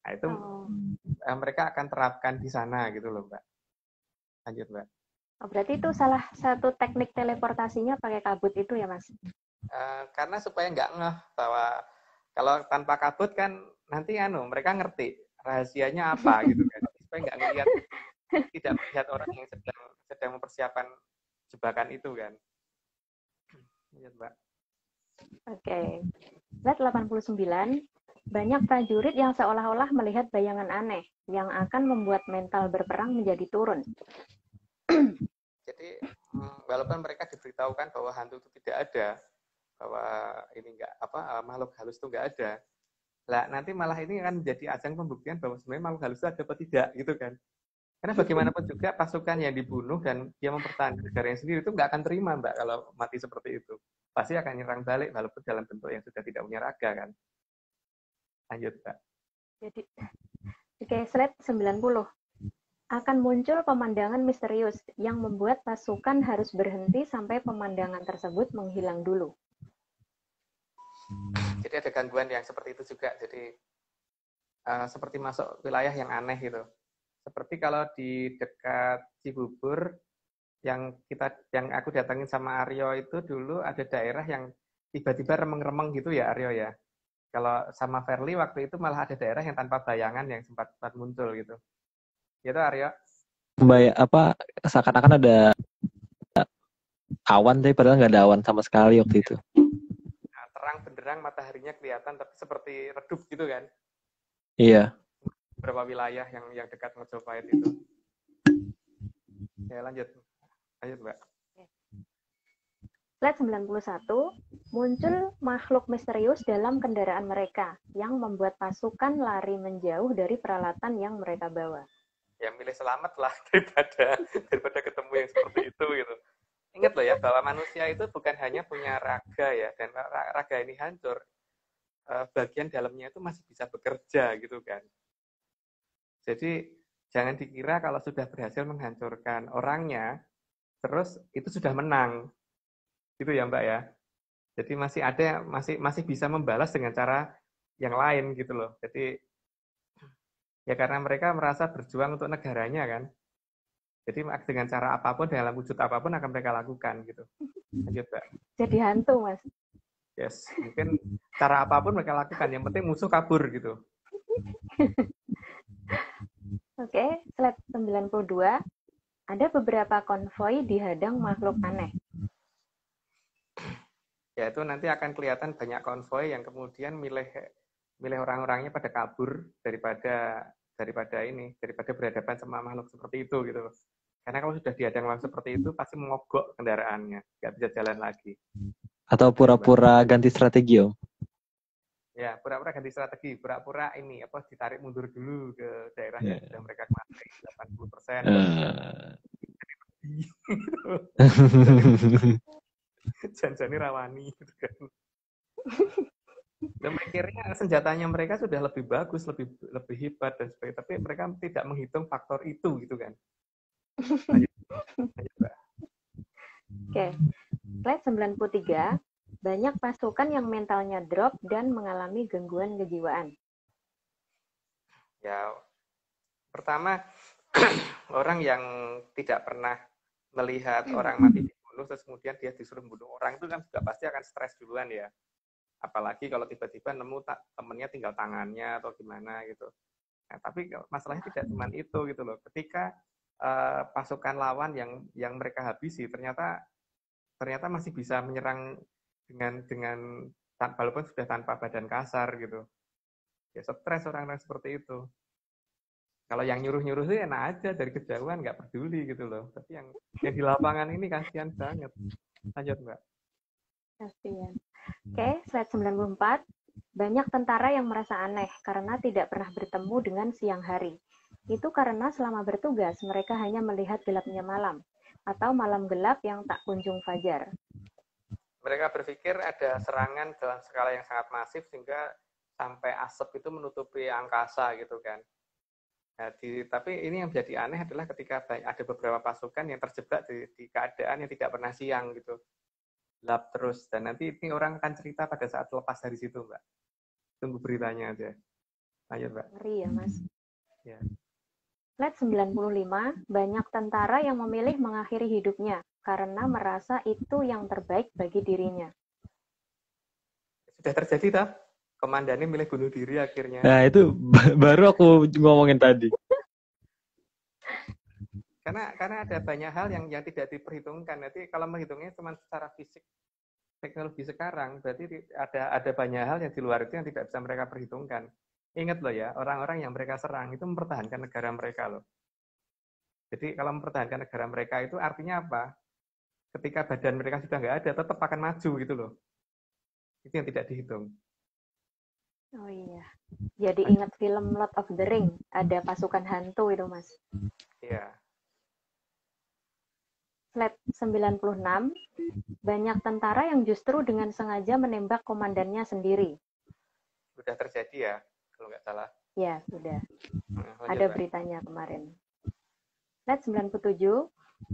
Nah itu mereka akan terapkan di sana gitu loh, Mbak. Lanjut, Mbak. Oh, berarti itu salah satu teknik teleportasinya pakai kabut itu ya, Mas? Karena supaya nggak ngeh bahwa kalau tanpa kabut kan nanti mereka ngerti rahasianya apa gitu kan, supaya nggak ngelihat, tidak melihat orang yang sedang mempersiapkan jebakan itu kan. Lihat, Mbak. Oke. Slide 89. Banyak prajurit yang seolah-olah melihat bayangan aneh yang akan membuat mental berperang menjadi turun. Jadi walaupun mereka diberitahukan bahwa hantu itu tidak ada, bahwa ini enggak makhluk halus itu enggak ada, lah nanti malah ini akan menjadi ajang pembuktian bahwa sebenarnya makhluk halus itu ada atau tidak gitu kan. Karena bagaimanapun juga pasukan yang dibunuh dan dia mempertahankan negaranya sendiri itu nggak akan terima, Mbak, kalau mati seperti itu. Pasti akan nyerang balik walaupun dalam bentuk yang sudah tidak punya raga kan. Lanjut, Mbak. Jadi, oke, slide 90. Akan muncul pemandangan misterius yang membuat pasukan harus berhenti sampai pemandangan tersebut menghilang dulu. Jadi ada gangguan yang seperti itu juga. Jadi seperti masuk wilayah yang aneh gitu. Seperti kalau di dekat Cibubur yang aku datangin sama Aryo itu dulu ada daerah yang tiba-tiba remeng-remeng gitu ya Aryo ya. Kalau sama Verly waktu itu malah ada daerah yang tanpa bayangan yang sempat muncul gitu. Gitu Aryo. Seakan-akan ada awan tapi padahal nggak ada awan sama sekali waktu itu. Nah, terang benderang mataharinya kelihatan tapi seperti redup gitu kan. Iya. Beberapa wilayah yang dekat Mojopahit itu. Ya lanjut Mbak. Slide 91, muncul makhluk misterius dalam kendaraan mereka yang membuat pasukan lari menjauh dari peralatan yang mereka bawa. Ya milih selamat lah daripada ketemu yang seperti itu gitu. Ingat loh ya bahwa manusia itu bukan hanya punya raga ya, dan raga ini hancur, bagian dalamnya itu masih bisa bekerja gitu kan. Jadi jangan dikira kalau sudah berhasil menghancurkan orangnya, terus itu sudah menang. Gitu ya Mbak ya. Jadi masih ada masih bisa membalas dengan cara yang lain gitu loh. Jadi ya karena mereka merasa berjuang untuk negaranya kan. Jadi dengan cara apapun, dalam wujud apapun akan mereka lakukan gitu. Lanjut Mbak. Jadi hantu Mas. Yes, mungkin cara apapun mereka lakukan. Yang penting musuh kabur gitu. Oke, slide 92. Ada beberapa konvoi dihadang makhluk aneh. Ya itu nanti akan kelihatan banyak konvoi yang kemudian milih orang-orangnya pada kabur daripada berhadapan sama makhluk seperti itu gitu. Karena kalau sudah dihadang makhluk seperti itu pasti mogok kendaraannya, nggak bisa jalan lagi. Atau pura-pura ganti strategi Om. Ya, pura-pura ganti strategi, pura-pura ini ditarik mundur dulu ke daerah yang sudah mereka kuasai 80%. Janjani rawani gitu kan. Dan mikirnya senjatanya mereka sudah lebih bagus, lebih hebat dan sebagainya, tapi mereka tidak menghitung faktor itu gitu kan. Oke, slide 93. Banyak pasukan yang mentalnya drop dan mengalami gangguan kejiwaan. Ya, pertama orang yang tidak pernah melihat orang mati dibunuh terus kemudian dia disuruh membunuh orang itu kan juga pasti akan stres duluan ya. Apalagi kalau tiba-tiba nemu temennya tinggal tangannya atau gimana gitu. Nah, tapi masalahnya tidak cuma itu gitu loh. Ketika pasukan lawan yang mereka habisi ternyata masih bisa menyerang dengan walaupun sudah tanpa badan kasar gitu. Ya stres orang-orang seperti itu. Kalau yang nyuruh-nyuruh sih enak aja dari kejauhan, nggak peduli gitu loh. Tapi yang di lapangan ini kasihan banget. Lanjut Mbak. Kasihan. Oke, slide 94. Banyak tentara yang merasa aneh karena tidak pernah bertemu dengan siang hari. Itu karena selama bertugas mereka hanya melihat gelapnya malam atau malam gelap yang tak kunjung fajar. Mereka berpikir ada serangan dalam skala yang sangat masif sehingga sampai asap itu menutupi angkasa gitu kan. Nah, tapi ini yang menjadi aneh adalah ketika ada beberapa pasukan yang terjebak di keadaan yang tidak pernah siang gitu. Gelap terus. Dan nanti ini orang akan cerita pada saat lepas dari situ, Mbak. Tunggu beritanya aja. Lanjut, Mbak. Ngeri ya, Mas. Ya. Slide 95, banyak tentara yang memilih mengakhiri hidupnya karena merasa itu yang terbaik bagi dirinya. Sudah terjadi, toh? Komandannya milih bunuh diri akhirnya. Nah, itu baru aku ngomongin tadi. Karena ada banyak hal yang tidak diperhitungkan. Nanti kalau menghitungnya cuma secara fisik, teknologi sekarang, berarti ada banyak hal yang di luar itu yang tidak bisa mereka perhitungkan. Ingat loh ya, orang-orang yang mereka serang itu mempertahankan negara mereka loh. Jadi kalau mempertahankan negara mereka itu artinya apa? Ketika badan mereka sudah nggak ada, tetap akan maju gitu loh. Itu yang tidak dihitung. Oh iya. Jadi ingat film Lord of the Ring, ada pasukan hantu itu, Mas. Iya. Slide 96, banyak tentara yang justru dengan sengaja menembak komandannya sendiri. Sudah terjadi ya, kalau nggak salah. Ya, sudah. Lanjut, Ada Pak. beritanya kemarin. Slide 97,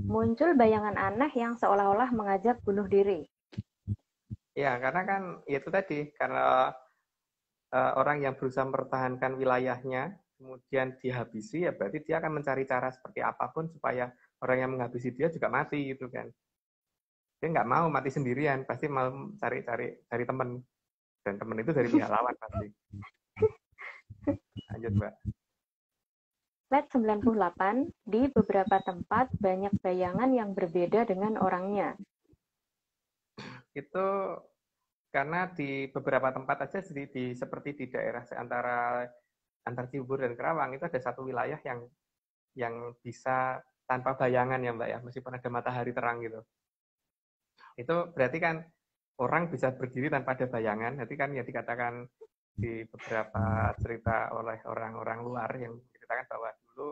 muncul bayangan aneh yang seolah-olah mengajak bunuh diri. Ya, karena kan itu tadi, karena orang yang berusaha mempertahankan wilayahnya, kemudian dihabisi, ya berarti dia akan mencari cara seperti apapun supaya orang yang menghabisi dia juga mati gitu kan. Dia nggak mau mati sendirian, pasti mau cari teman. Dan teman itu dari pihak lawan pasti. Lanjut, Mbak. Slide 98, di beberapa tempat banyak bayangan yang berbeda dengan orangnya. Itu karena di beberapa tempat aja seperti di daerah antar Cibubur dan Kerawang itu ada satu wilayah yang bisa tanpa bayangan ya Mbak ya, meskipun ada matahari terang gitu. Itu berarti kan orang bisa berdiri tanpa ada bayangan. Nanti kan ya dikatakan di beberapa cerita oleh orang-orang luar yang menceritakan bahwa dulu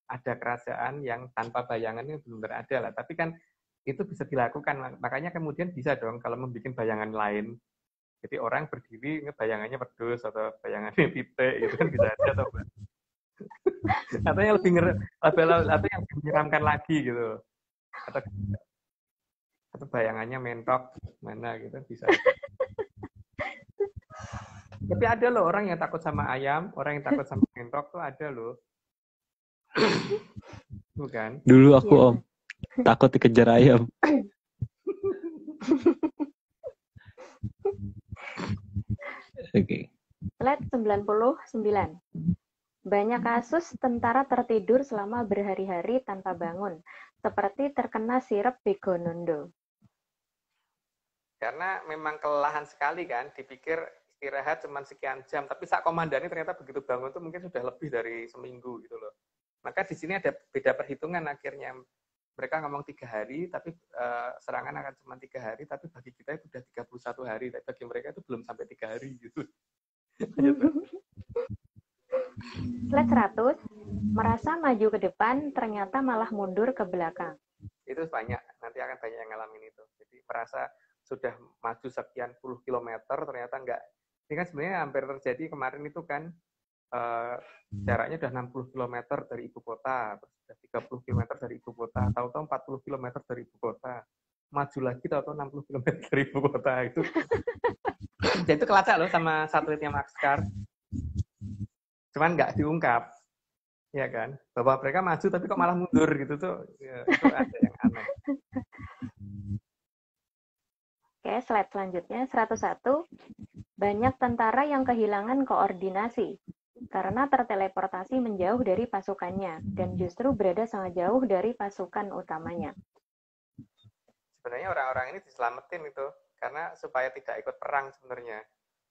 ada kerajaan yang tanpa bayangan itu belum ada lah. Tapi kan itu bisa dilakukan. Makanya kemudian bisa dong kalau membuat bayangan lain. Jadi orang berdiri bayangannya pedus atau bayangannya titik gitu kan bisa aja atau Mbak. Atau yang atau yang lebih menyeramkan lagi gitu. Atau bayangannya mentok mana gitu bisa. Tapi ada loh orang yang takut sama ayam, orang yang takut sama mentok tuh ada loh. Bukan? Dulu aku Iya. Om takut dikejar ayam. Oke. Slide 99. Banyak kasus tentara tertidur selama berhari-hari tanpa bangun, seperti terkena sirup Begonondo. Karena memang kelelahan sekali kan, dipikir istirahat cuma sekian jam, tapi saat komandannya ternyata begitu bangun tuh mungkin sudah lebih dari seminggu gitu loh. Maka di sini ada beda perhitungan akhirnya. Mereka ngomong 3 hari, tapi serangan akan cuma 3 hari, tapi bagi kita itu sudah 31 hari, tapi bagi mereka itu belum sampai 3 hari gitu. Slide 100, merasa maju ke depan, ternyata malah mundur ke belakang. Itu banyak, nanti akan banyak yang ngalamin itu. Jadi merasa sudah maju sekian puluh kilometer, ternyata enggak. Ini kan sebenarnya hampir terjadi kemarin itu kan, jaraknya udah 60 km dari ibu kota, terus udah 30 km dari ibu kota, tahu-tahu 40 km dari ibu kota. Maju lagi tahu-tahu 60 km dari ibu kota itu. Jadi itu kelacak loh sama satelitnya Maxcar. Cuman nggak diungkap. Ya kan? Bahwa mereka maju tapi kok malah mundur gitu tuh. Ya, itu ada yang aneh. Oke, slide selanjutnya 101. Banyak tentara yang kehilangan koordinasi karena terteleportasi menjauh dari pasukannya dan justru berada sangat jauh dari pasukan utamanya. Sebenarnya orang-orang ini diselamatin itu karena supaya tidak ikut perang sebenarnya.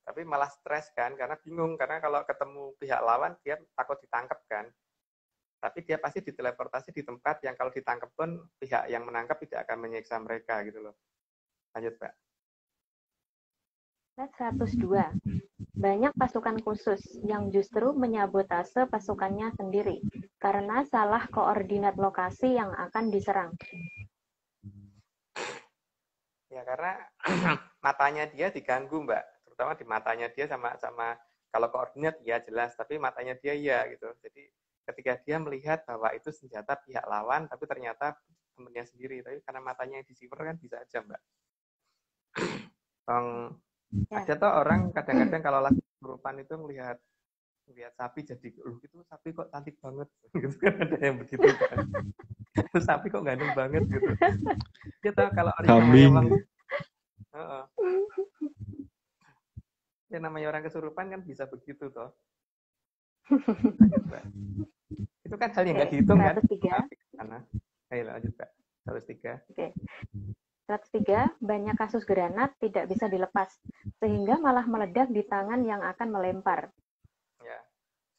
Tapi malah stres kan karena bingung karena kalau ketemu pihak lawan dia takut ditangkap kan. Tapi dia pasti diteleportasi di tempat yang kalau ditangkap pun pihak yang menangkap tidak akan menyiksa mereka gitu loh. Lanjut, Pak. 102. Banyak pasukan khusus yang justru menyabotase pasukannya sendiri karena salah koordinat lokasi yang akan diserang. Ya karena matanya dia diganggu, Mbak. Terutama di matanya dia sama kalau koordinat ya jelas, tapi matanya dia ya gitu. Jadi ketika dia melihat bahwa itu senjata pihak lawan, tapi ternyata temennya sendiri. Tapi karena matanya yang disiper kan bisa aja, Mbak. Ada tuh orang kadang-kadang kalau lagi kesurupan itu melihat sapi jadi, itu sapi kok cantik banget. Gitu kan ada yang begitu kan. Sapi kok ganteng banget gitu. Kita kalau orang yang namanya orang kesurupan kan bisa begitu toh. Itu kan hal yang nggak dihitung kan. 103. Ayo lanjut Kak. 103. Oke. 103, banyak kasus granat tidak bisa dilepas, sehingga malah meledak di tangan yang akan melempar. Ya,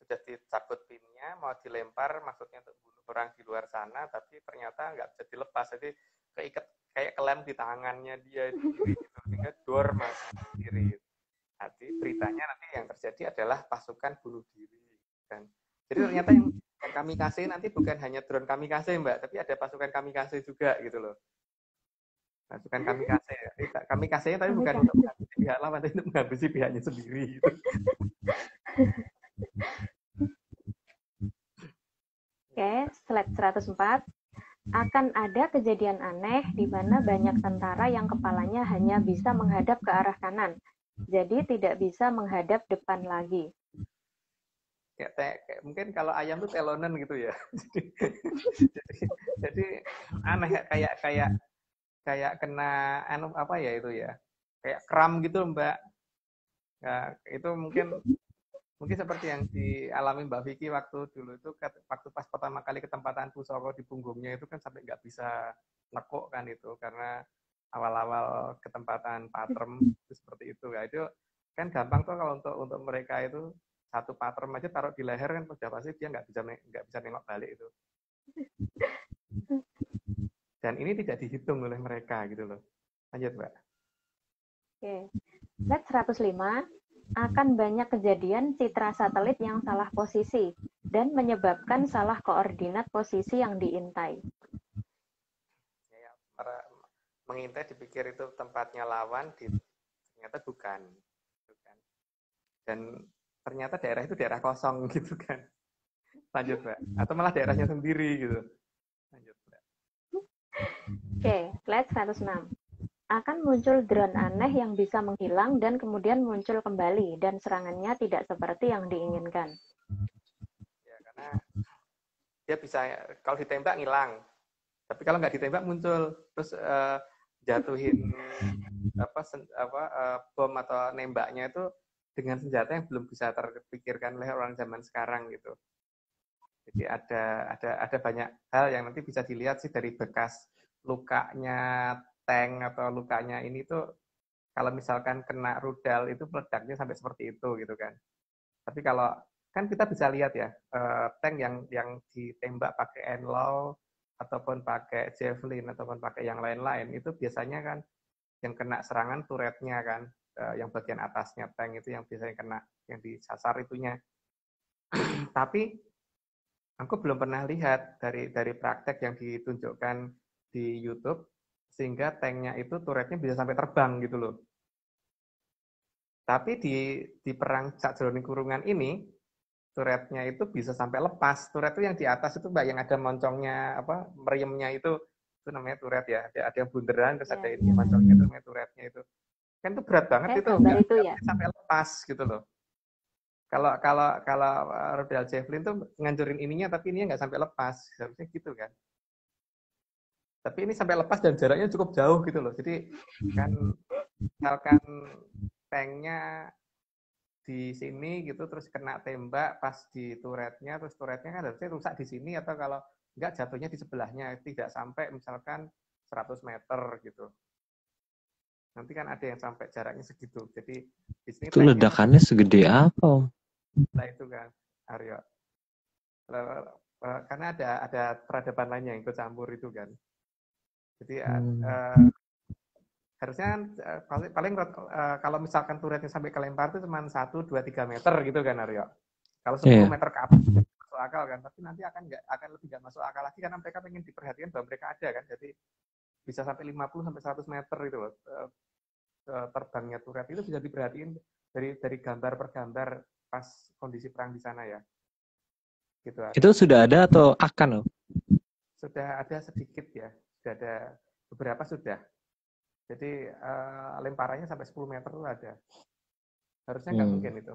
sudah dicabut pinnya, mau dilempar, maksudnya untuk bunuh orang di luar sana, tapi ternyata nggak bisa dilepas, jadi keikat kayak kelem di tangannya dia sendiri, gitu, sehingga dor mati sendiri. Nanti beritanya nanti yang terjadi adalah pasukan bunuh diri, kan. Jadi ternyata yang kamikaze nanti bukan hanya drone kamikaze, Mbak, tapi ada pasukan kamikaze juga, gitu loh. Pasukan kamikaze. Kamikaze tapi bukan untuk menghabisi pihak lawan, tapi untuk menghabisi pihaknya sendiri. Gitu. Oke, slide 104. Akan ada kejadian aneh di mana banyak tentara yang kepalanya hanya bisa menghadap ke arah kanan, jadi tidak bisa menghadap depan lagi. Mungkin kalau ayam tuh telonen gitu ya. jadi aneh, kayak kena apa ya itu ya, kayak kram gitu, Mbak. Nah, itu mungkin seperti yang dialami Mbak Vicky waktu dulu itu, waktu pas pertama kali ketempatan pusoko di punggungnya itu kan sampai nggak bisa nekuk kan itu, karena awal-awal ketempatan patrem itu seperti itu. Ya, itu kan gampang tuh kalau untuk mereka itu satu patrem aja taruh di leher kan sudah pasti dia nggak bisa nengok balik itu. Dan ini tidak dihitung oleh mereka gitu loh. Lanjut, Mbak. Oke. Slide 105. Akan banyak kejadian citra satelit yang salah posisi dan menyebabkan salah koordinat posisi yang diintai. Ya, mengintai dipikir itu tempatnya lawan, ternyata bukan. Dan ternyata daerah itu daerah kosong gitu kan. Lanjut, Mbak. Atau malah daerahnya sendiri gitu. Lanjut, Mbak. Oke, slide 106. Akan muncul drone aneh yang bisa menghilang dan kemudian muncul kembali, dan serangannya tidak seperti yang diinginkan. Ya, karena dia bisa, kalau ditembak ngilang, tapi kalau nggak ditembak muncul, terus jatuhin bom atau nembaknya itu dengan senjata yang belum bisa terpikirkan oleh orang zaman sekarang gitu. Jadi ada banyak hal yang nanti bisa dilihat sih dari bekas lukanya tank atau lukanya ini tuh, kalau misalkan kena rudal itu meledaknya sampai seperti itu gitu kan. Tapi kalau kan kita bisa lihat ya, tank yang ditembak pakai NLAW ataupun pakai Javelin ataupun pakai yang lain-lain itu biasanya kan yang kena serangan turretnya kan, yang bagian atasnya tank itu yang biasanya kena, yang disasar itunya. Tapi aku belum pernah lihat dari praktek yang ditunjukkan di YouTube sehingga tanknya itu turretnya bisa sampai terbang gitu loh. Tapi di perang sakjroning kurungan ini turretnya itu bisa sampai lepas. Turret itu yang di atas itu, Mbak, yang ada moncongnya meriamnya itu namanya turret ya. Ada yang bunderan terus ada ini moncongnya itu namanya turretnya itu. Kan itu berat banget itu, nggak sampai lepas gitu loh. Kalau rudal Javelin tuh ngancurin ininya tapi ininya nggak sampai lepas, harusnya gitu kan. Tapi ini sampai lepas dan jaraknya cukup jauh gitu loh. Jadi kan misalkan tanknya di sini gitu terus kena tembak pas di turretnya, terus turretnya kan harusnya rusak di sini, atau kalau enggak jatuhnya di sebelahnya, tidak sampai misalkan 100 meter gitu. Nanti kan ada yang sampai jaraknya segitu. Jadi di sini itu ledakannya segede apa? Nah itu kan, Aryo. Karena ada peradaban lainnya yang ikut campur itu kan. Jadi harusnya paling kalau misalkan turretnya sampai kelempar itu cuma 1, 2, 3 meter gitu kan, Aryo. Kalau 10 meter ke atas masuk akal kan, tapi nanti akan lebih nggak masuk akal lagi karena mereka pengen diperhatikan bahwa mereka ada kan. Jadi bisa sampai 50 sampai 100 meter itu loh. Terbangnya turret itu bisa diperhatiin dari gambar per gambar pas kondisi perang di sana ya. Gitu. Itu sudah ada atau akan loh? Sudah ada sedikit ya. Sudah ada beberapa sudah. Jadi lemparannya sampai 10 meter itu ada. Harusnya nggak mungkin itu.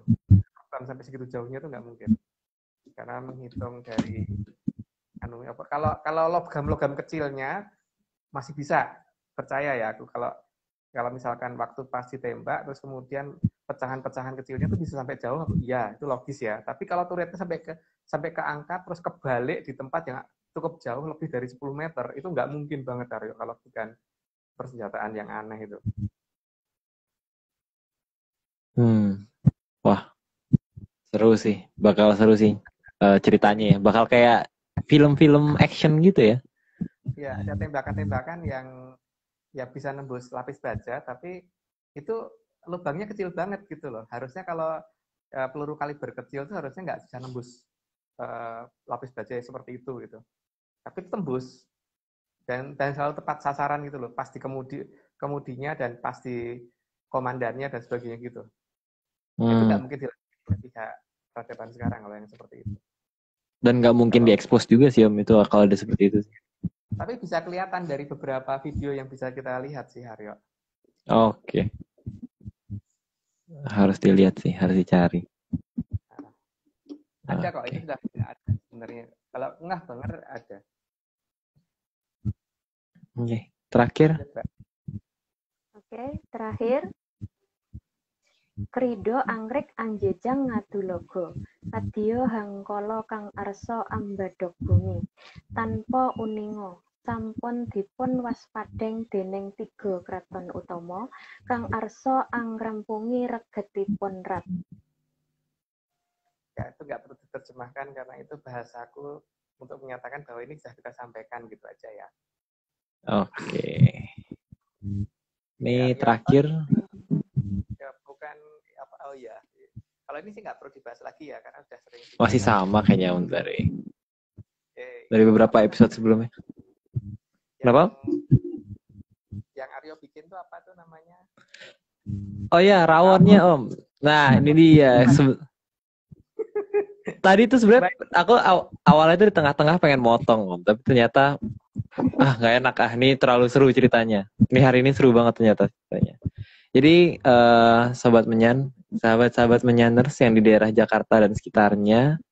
Sampai segitu jauhnya itu nggak mungkin. Karena menghitung dari kalau logam kecilnya masih bisa percaya ya aku, kalau misalkan waktu pas ditembak terus kemudian pecahan-pecahan kecilnya itu bisa sampai jauh, ya itu logis ya. Tapi kalau turretnya sampai ke angka terus kebalik di tempat yang cukup jauh lebih dari 10 meter, itu nggak mungkin banget Aryo, kalau bukan persenjataan yang aneh itu. Wah, seru sih. Bakal seru sih ceritanya ya. Bakal kayak film-film action gitu ya. Ya, ada tembakan-tembakan yang ya bisa nembus lapis baja, tapi itu lubangnya kecil banget gitu loh. Harusnya kalau peluru kaliber kecil itu harusnya nggak bisa nembus lapis baja seperti itu gitu. Tapi itu tembus dan selalu tepat sasaran gitu loh. Pasti kemudinya dan pasti komandannya dan sebagainya gitu. Itu nggak mungkin dilakukan oleh pihak peradaban sekarang kalau yang seperti itu. Dan nggak mungkin diekspos juga sih Om itu kalau ada seperti itu. Tapi bisa kelihatan dari beberapa video yang bisa kita lihat sih, Haryo. Oke. Harus dilihat sih, harus dicari. Ada kok, itu sudah ada sebenarnya. Kalau nggak banget ada. Oke, terakhir. Oke, terakhir. Krido anggrek anjejang ngadu logo. Kadya hangkala kang arsa ambadok bumi. Tanpa uninga. Sampun dipun waspadeng dening 3 kraton utama kang arsa angrampungi regetipun rat. Ya, itu nggak perlu diterjemahkan karena itu bahasaku untuk menyatakan bahwa ini sudah kita sampaikan gitu aja ya. Oke. Ini terakhir. Ya, bukan apa? Oh ya. Kalau ini sih nggak perlu dibahas lagi ya karena sudah sering. Masih sama kayaknya Om dari beberapa episode sebelumnya. Kenapa? Yang Aryo bikin tuh apa tuh namanya? Oh ya, rawonnya Om. Nah, ini dia. Tadi tuh sebenarnya aku awalnya tuh di tengah-tengah pengen motong Om, tapi ternyata nggak enak ini terlalu seru ceritanya. Ini hari ini seru banget ternyata ceritanya. Jadi sahabat-sahabat Menyaners yang di daerah Jakarta dan sekitarnya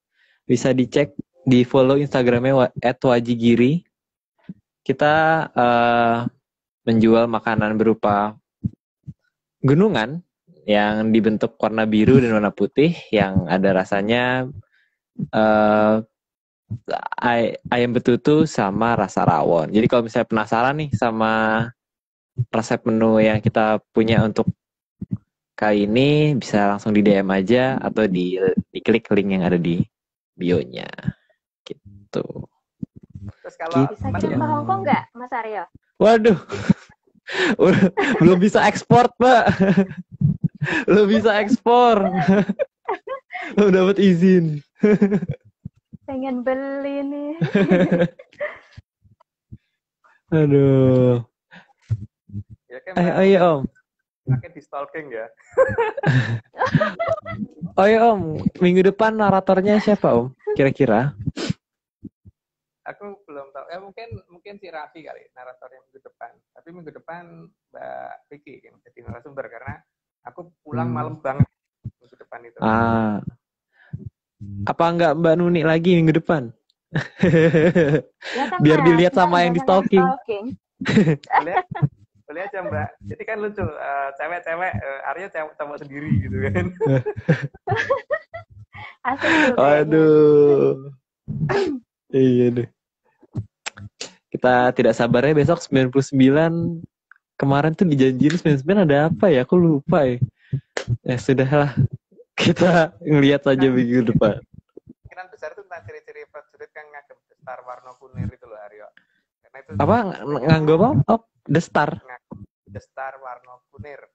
bisa dicek di follow Instagramnya @wajigiri. Kita menjual makanan berupa gunungan yang dibentuk warna biru dan warna putih yang ada rasanya ayam betutu sama rasa rawon. Jadi kalau misalnya penasaran nih sama resep menu yang kita punya untuk kali ini, bisa langsung di DM aja atau diklik link yang ada di bio-nya. Gitu. Terus kalau bisa kirim ke Hongkong nggak, Mas Aryo? Waduh, belum bisa ekspor, Pak. Belum bisa ekspor. Belum dapat izin. Pengen beli nih. Aduh. Ya, Ayo Om. Makin di stalking ya. Oh ya Om, minggu depan naratornya siapa Om? Kira-kira? Aku belum tahu. Ya mungkin si Raffi kali naratornya minggu depan. Tapi minggu depan Mbak Vicky yang jadi narasumber karena aku pulang malam banget minggu depan itu. Apa enggak Mbak Nuni lagi minggu depan? Ya kan, biar dilihat sama yang di stalking. Boleh aja Mbak. Jadi kan lucu, cewek-cewek, Arya cowok sendiri gitu kan. Asik tuh. Aduh. Iya deh. Kita tidak sabarnya besok 99. Kemarin tuh dijanjiin 99 ada apa ya? Aku lupa ya. Ya sudahlah. Kita ngelihat saja minggu depan. Kemungkinan besar itu tentang ciri-ciri prajurit kan ngagem destar warna kuning itu loh Aryo. Karena itu apa? Nganggo apa? Oh, destar. Destar warna kunir.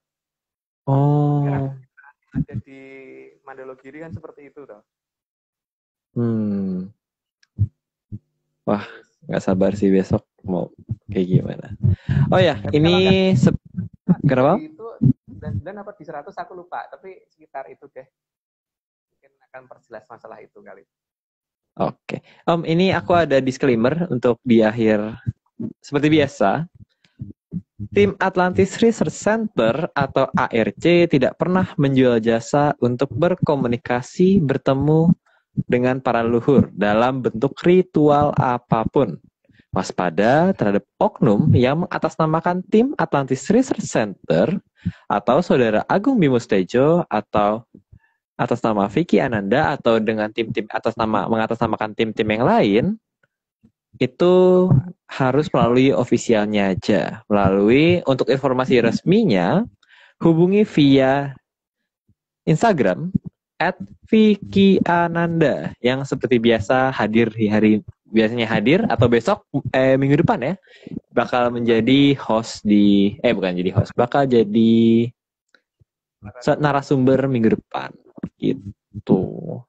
Oh. Karena ada di Mandalogiri kan seperti itu toh. Wah, nggak sabar sih besok mau kayak gimana. Oh ya, tapi ini kenapa? Itu 99 apa di 100 aku lupa, tapi sekitar itu deh. Mungkin akan perjelas masalah itu kali. Oke. Om, ini aku ada disclaimer untuk di akhir. Seperti biasa, tim Atlantis Research Center atau ARC tidak pernah menjual jasa untuk berkomunikasi, bertemu dengan para leluhur dalam bentuk ritual apapun. Waspada terhadap oknum yang mengatasnamakan tim Atlantis Research Center atau Saudara Agung Bimo Stejo atau atas nama Vicky Ananda atau dengan tim-tim mengatasnamakan tim-tim yang lain, itu harus melalui ofisialnya aja. Untuk informasi resminya, hubungi via Instagram @Vicky Ananda yang seperti biasa biasanya hadir atau besok minggu depan ya bakal menjadi host bakal jadi narasumber minggu depan gitu.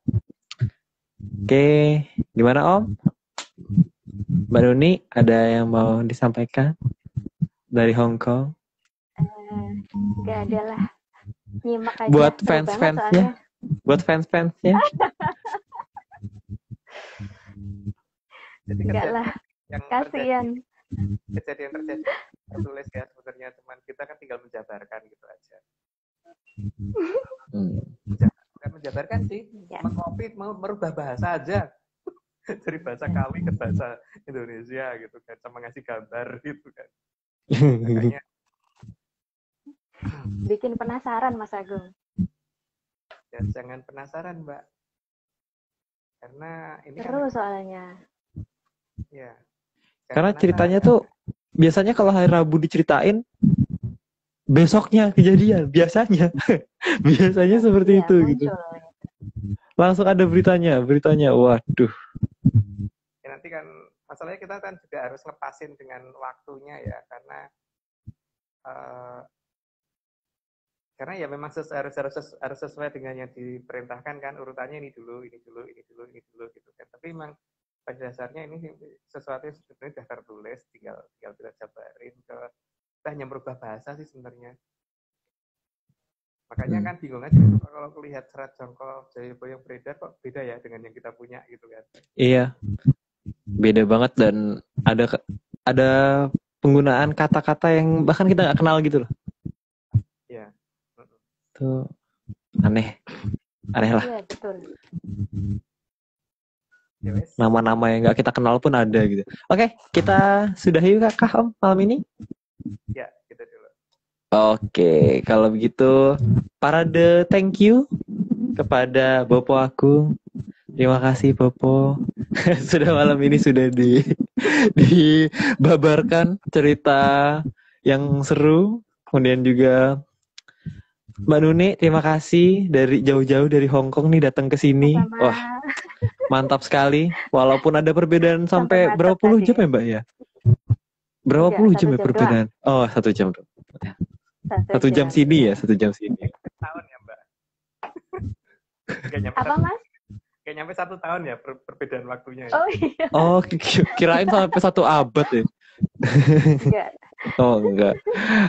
Oke, gimana Om? Mbak Nuni, ada yang mau disampaikan dari Hong Kong? Gak ada lah. Nyimak aja. Buat fans-fansnya? Enggak lah. Kasian. Kejadian terjadi tertulis ya sebenarnya, cuman kita kan tinggal menjabarkan gitu aja. Bukan menjabarkan sih, mengcopy, merubah bahasa aja. Dari bahasa Kawi ke bahasa Indonesia gitu kan, sama ngasih gambar gitu kan. Makanya bikin penasaran Mas Agung. Ya jangan penasaran Mbak, karena ini seru kan soalnya. Ya. Karena ceritanya tuh biasanya kalau hari Rabu diceritain, besoknya kejadian biasanya. Biasanya seperti itu muncul, gitu. Langsung ada beritanya, waduh. Ya, nanti kan masalahnya kita kan juga harus lepasin dengan waktunya ya, karena ya memang harus sesuai dengan yang diperintahkan kan, urutannya ini dulu gitu kan. Tapi memang pada dasarnya ini sesuatu yang sebenarnya sudah tertulis, tinggal kita jabarin kita hanya merubah bahasa sih sebenarnya. Makanya kan bingung aja kalau lihat serat jongkol Jayabaya yang beredar kok beda ya dengan yang kita punya gitu kan. Iya, beda banget dan ada penggunaan kata-kata yang bahkan kita nggak kenal gitu loh. Iya. Tuh aneh lah. Iya betul. Nama-nama yang nggak kita kenal pun ada gitu. Oke, kita sudahi kah Om malam ini? Ya, kita dulu. Oke, kalau begitu parade thank you kepada Bopo aku. Terima kasih Bopo. Sudah malam ini sudah dibabarkan cerita yang seru. Kemudian juga Mbak Nuni, terima kasih dari jauh-jauh dari Hong Kong nih datang ke sini. Wah, mantap sekali. Walaupun ada perbedaan sampai berapa puluh jam ya Mbak ya? Berapa puluh jam ya perbedaan? Oh, 1 jam. 1 jam sini ya, 1 jam sini. Tahun ya Mbak. Apa Mas? Kayak nyampe 1 tahun ya perbedaan waktunya. Ya. Oh iya. Oh, kirain sampai 1 abad ya. Enggak. Oh enggak.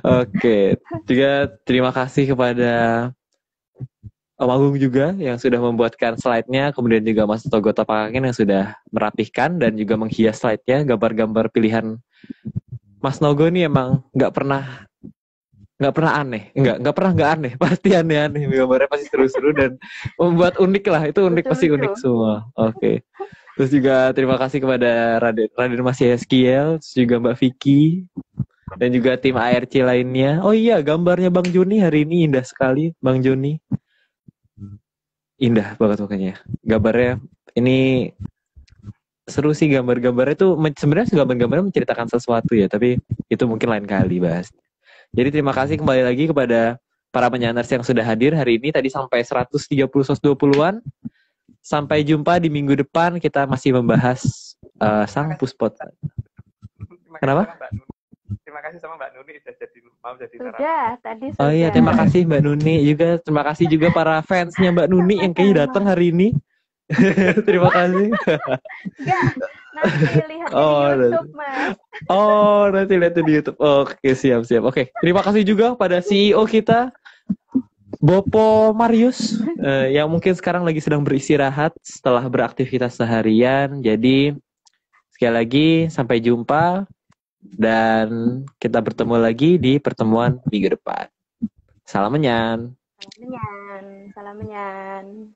Oke. Juga terima kasih kepada Om Agung juga yang sudah membuatkan slide-nya, kemudian juga Mas Togo Tapakangin yang sudah merapihkan dan juga menghias slide-nya, gambar-gambar pilihan Mas Nogo ini emang nggak pernah aneh, nggak pernah nggak aneh, pasti aneh-aneh, gambarnya pasti seru-seru dan membuat unik lah, itu unik, pasti unik semua. Oke. Terus juga terima kasih kepada Raden Mas Yeskiel, terus juga Mbak Vicky, dan juga tim ARC lainnya. Oh iya, gambarnya Bang Joni hari ini indah sekali, Bang Joni. Indah banget pokoknya. Gambarnya ini seru sih, gambarnya tuh sebenarnya gambarnya menceritakan sesuatu ya, tapi itu mungkin lain kali bahas. Jadi terima kasih kembali lagi kepada para penyanders yang sudah hadir hari ini, tadi sampai 130-120-an. Sampai jumpa di minggu depan, kita masih membahas sang puspot. Kenapa? Terima kasih sama Mbak Nuni mau jadi sudah tadi sudah. Oh iya, terima kasih Mbak Nuni juga, terima kasih juga para fansnya Mbak Nuni yang kayaknya datang hari ini. Terima kasih. Enggak, nanti lihat di YouTube Mas. Oh, nanti lihat di YouTube. Oke, siap. Oke, terima kasih juga pada CEO kita Bopo Marius yang mungkin sekarang lagi sedang beristirahat setelah beraktivitas seharian. Jadi sekali lagi sampai jumpa dan kita bertemu lagi di pertemuan minggu depan. Salam menyan. Salam menyan.